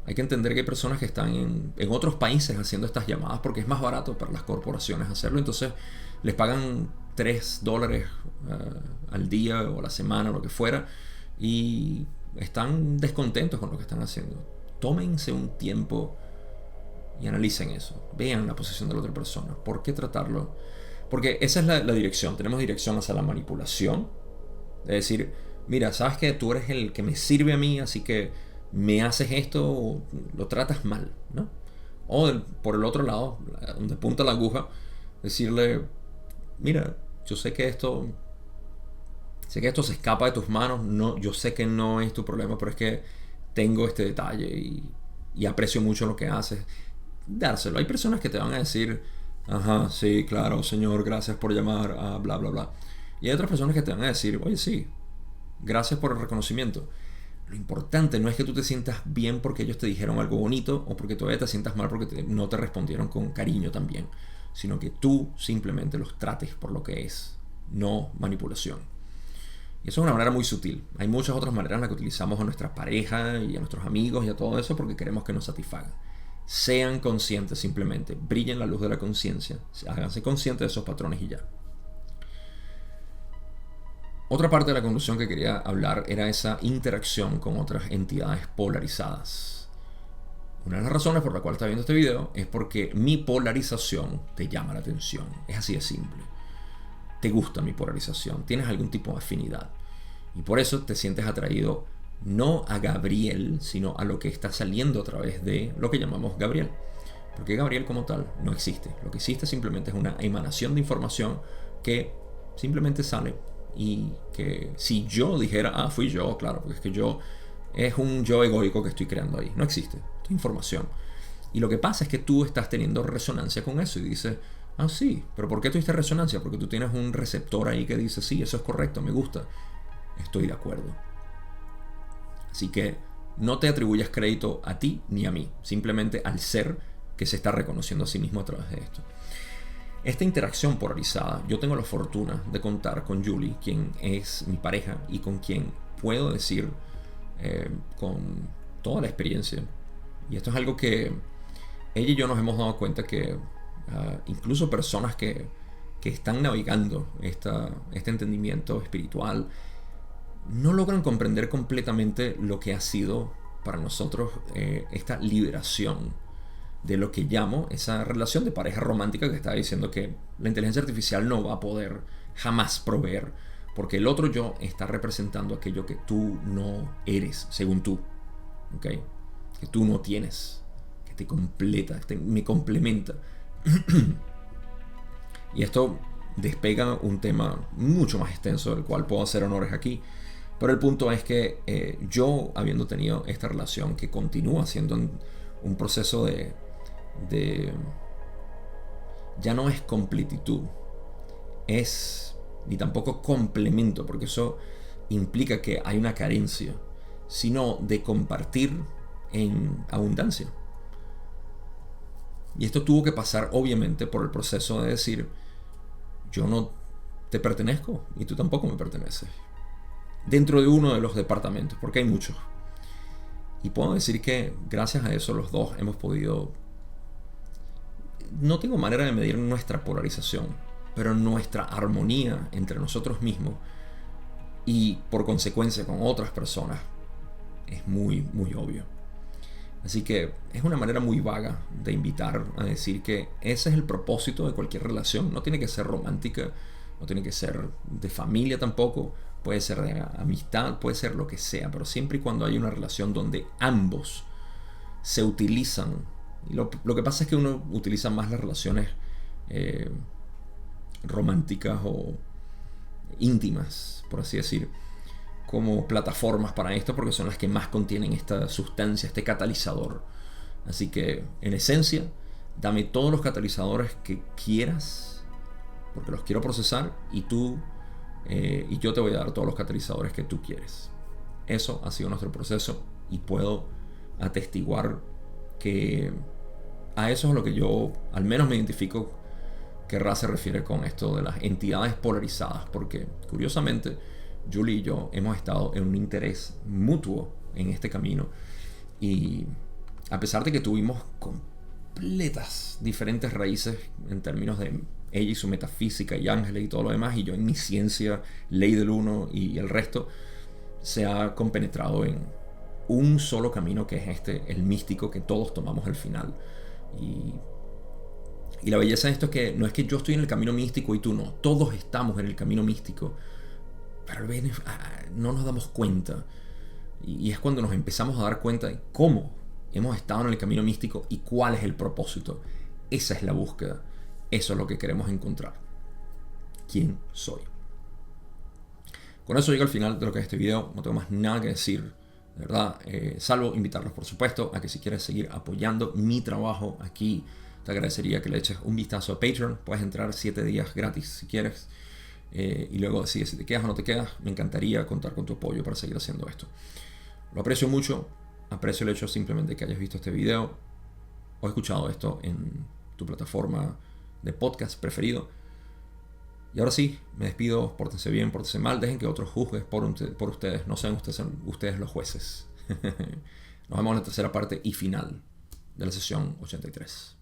Hay que entender que hay personas que están en otros países haciendo estas llamadas porque es más barato para las corporaciones hacerlo. Entonces les pagan $3 al día o a la semana o lo que fuera y están descontentos con lo que están haciendo. Tómense un tiempo y analicen eso. Vean la posición de la otra persona. ¿Por qué tratarlo? Porque esa es la dirección. Tenemos dirección hacia la manipulación. De decir, mira, sabes que tú eres el que me sirve a mí, así que me haces esto o lo tratas mal, ¿no? O por el otro lado, donde apunta la aguja, decirle, mira, yo sé que esto se escapa de tus manos, no, yo sé que no es tu problema, pero es que tengo este detalle y aprecio mucho lo que haces. Dárselo. Hay personas que te van a decir, ajá, sí, claro, señor, gracias por llamar, bla, bla, bla. Y hay otras personas que te van a decir, oye, sí, gracias por el reconocimiento. Lo importante no es que tú te sientas bien porque ellos te dijeron algo bonito o porque todavía te sientas mal porque no te respondieron con cariño también, sino que tú simplemente los trates por lo que es, no manipulación. Y eso es una manera muy sutil. Hay muchas otras maneras en las que utilizamos a nuestra pareja y a nuestros amigos y a todo eso porque queremos que nos satisfagan. Sean conscientes simplemente, brillen la luz de la conciencia, háganse conscientes de esos patrones y ya. Otra parte de la conclusión que quería hablar era esa interacción con otras entidades polarizadas. Una de las razones por la cual estás viendo este video es porque mi polarización te llama la atención. Es así de simple. Te gusta mi polarización, tienes algún tipo de afinidad. Y por eso te sientes atraído no a Gabriel, sino a lo que está saliendo a través de lo que llamamos Gabriel. Porque Gabriel como tal no existe. Lo que existe simplemente es una emanación de información que simplemente sale. Y que si yo dijera, fui yo, claro, porque es que yo es un yo egoico que estoy creando ahí. No existe, esto es información. Y lo que pasa es que tú estás teniendo resonancia con eso y dices, sí, pero ¿por qué tuviste resonancia? Porque tú tienes un receptor ahí que dice, sí, eso es correcto, me gusta, estoy de acuerdo. Así que no te atribuyas crédito a ti ni a mí, simplemente al ser que se está reconociendo a sí mismo a través de esto. Esta interacción polarizada, yo tengo la fortuna de contar con Julie, quien es mi pareja y con quien puedo decir con toda la experiencia. Y esto es algo que ella y yo nos hemos dado cuenta que incluso personas que están navegando este entendimiento espiritual no logran comprender completamente lo que ha sido para nosotros esta liberación de lo que llamo esa relación de pareja romántica que estaba diciendo que la inteligencia artificial no va a poder jamás proveer, porque el otro yo está representando aquello que tú no eres, según tú, ¿okay? Que tú no tienes, que te completa, me complementa. Y esto despega un tema mucho más extenso del cual puedo hacer honores aquí, pero el punto es que yo, habiendo tenido esta relación que continúa siendo un proceso de ya no es completitud, es ni tampoco complemento, porque eso implica que hay una carencia, sino de compartir en abundancia. Y esto tuvo que pasar obviamente por el proceso de decir, yo no te pertenezco y tú tampoco me perteneces. Dentro de uno de los departamentos, porque hay muchos. Y puedo decir que gracias a eso los dos hemos podido... No tengo manera de medir nuestra polarización, pero nuestra armonía entre nosotros mismos y por consecuencia con otras personas es muy, muy obvio. Así que es una manera muy vaga de invitar a decir que ese es el propósito de cualquier relación. No tiene que ser romántica, no tiene que ser de familia tampoco, puede ser de amistad, puede ser lo que sea, pero siempre y cuando hay una relación donde ambos se utilizan. Y lo que pasa es que uno utiliza más las relaciones románticas o íntimas, por así decir, como plataformas para esto, porque son las que más contienen esta sustancia, este catalizador. Así que, en esencia, dame todos los catalizadores que quieras, porque los quiero procesar, y yo te voy a dar todos los catalizadores que tú quieres. Eso ha sido nuestro proceso, y puedo atestiguar que a eso es a lo que yo al menos me identifico que Ra se refiere con esto de las entidades polarizadas, porque curiosamente Julie y yo hemos estado en un interés mutuo en este camino, y a pesar de que tuvimos completas diferentes raíces en términos de ella y su metafísica y ángeles y todo lo demás, y yo en mi ciencia, ley del uno y el resto, se ha compenetrado en un solo camino, que es el místico que todos tomamos al final. Y la belleza de esto es que no es que yo estoy en el camino místico y tú no, todos estamos en el camino místico, pero no nos damos cuenta. Y es cuando nos empezamos a dar cuenta de cómo hemos estado en el camino místico y cuál es el propósito. Esa es la búsqueda, eso es lo que queremos encontrar. ¿Quién soy? Con eso llego al final de lo que es este video. No tengo más nada que decir, de verdad, salvo invitarlos, por supuesto, a que si quieres seguir apoyando mi trabajo aquí, te agradecería que le eches un vistazo a Patreon. Puedes entrar 7 días gratis si quieres, y luego decides si te quedas o no te quedas. Me encantaría contar con tu apoyo para seguir haciendo esto. Lo aprecio mucho. Aprecio el hecho simplemente que hayas visto este video o escuchado esto en tu plataforma de podcast preferido. Y ahora sí, me despido. Pórtense bien, pórtense mal. Dejen que otros juzguen por ustedes. No sean ustedes los jueces. Nos vemos en la tercera parte y final de la sesión 83.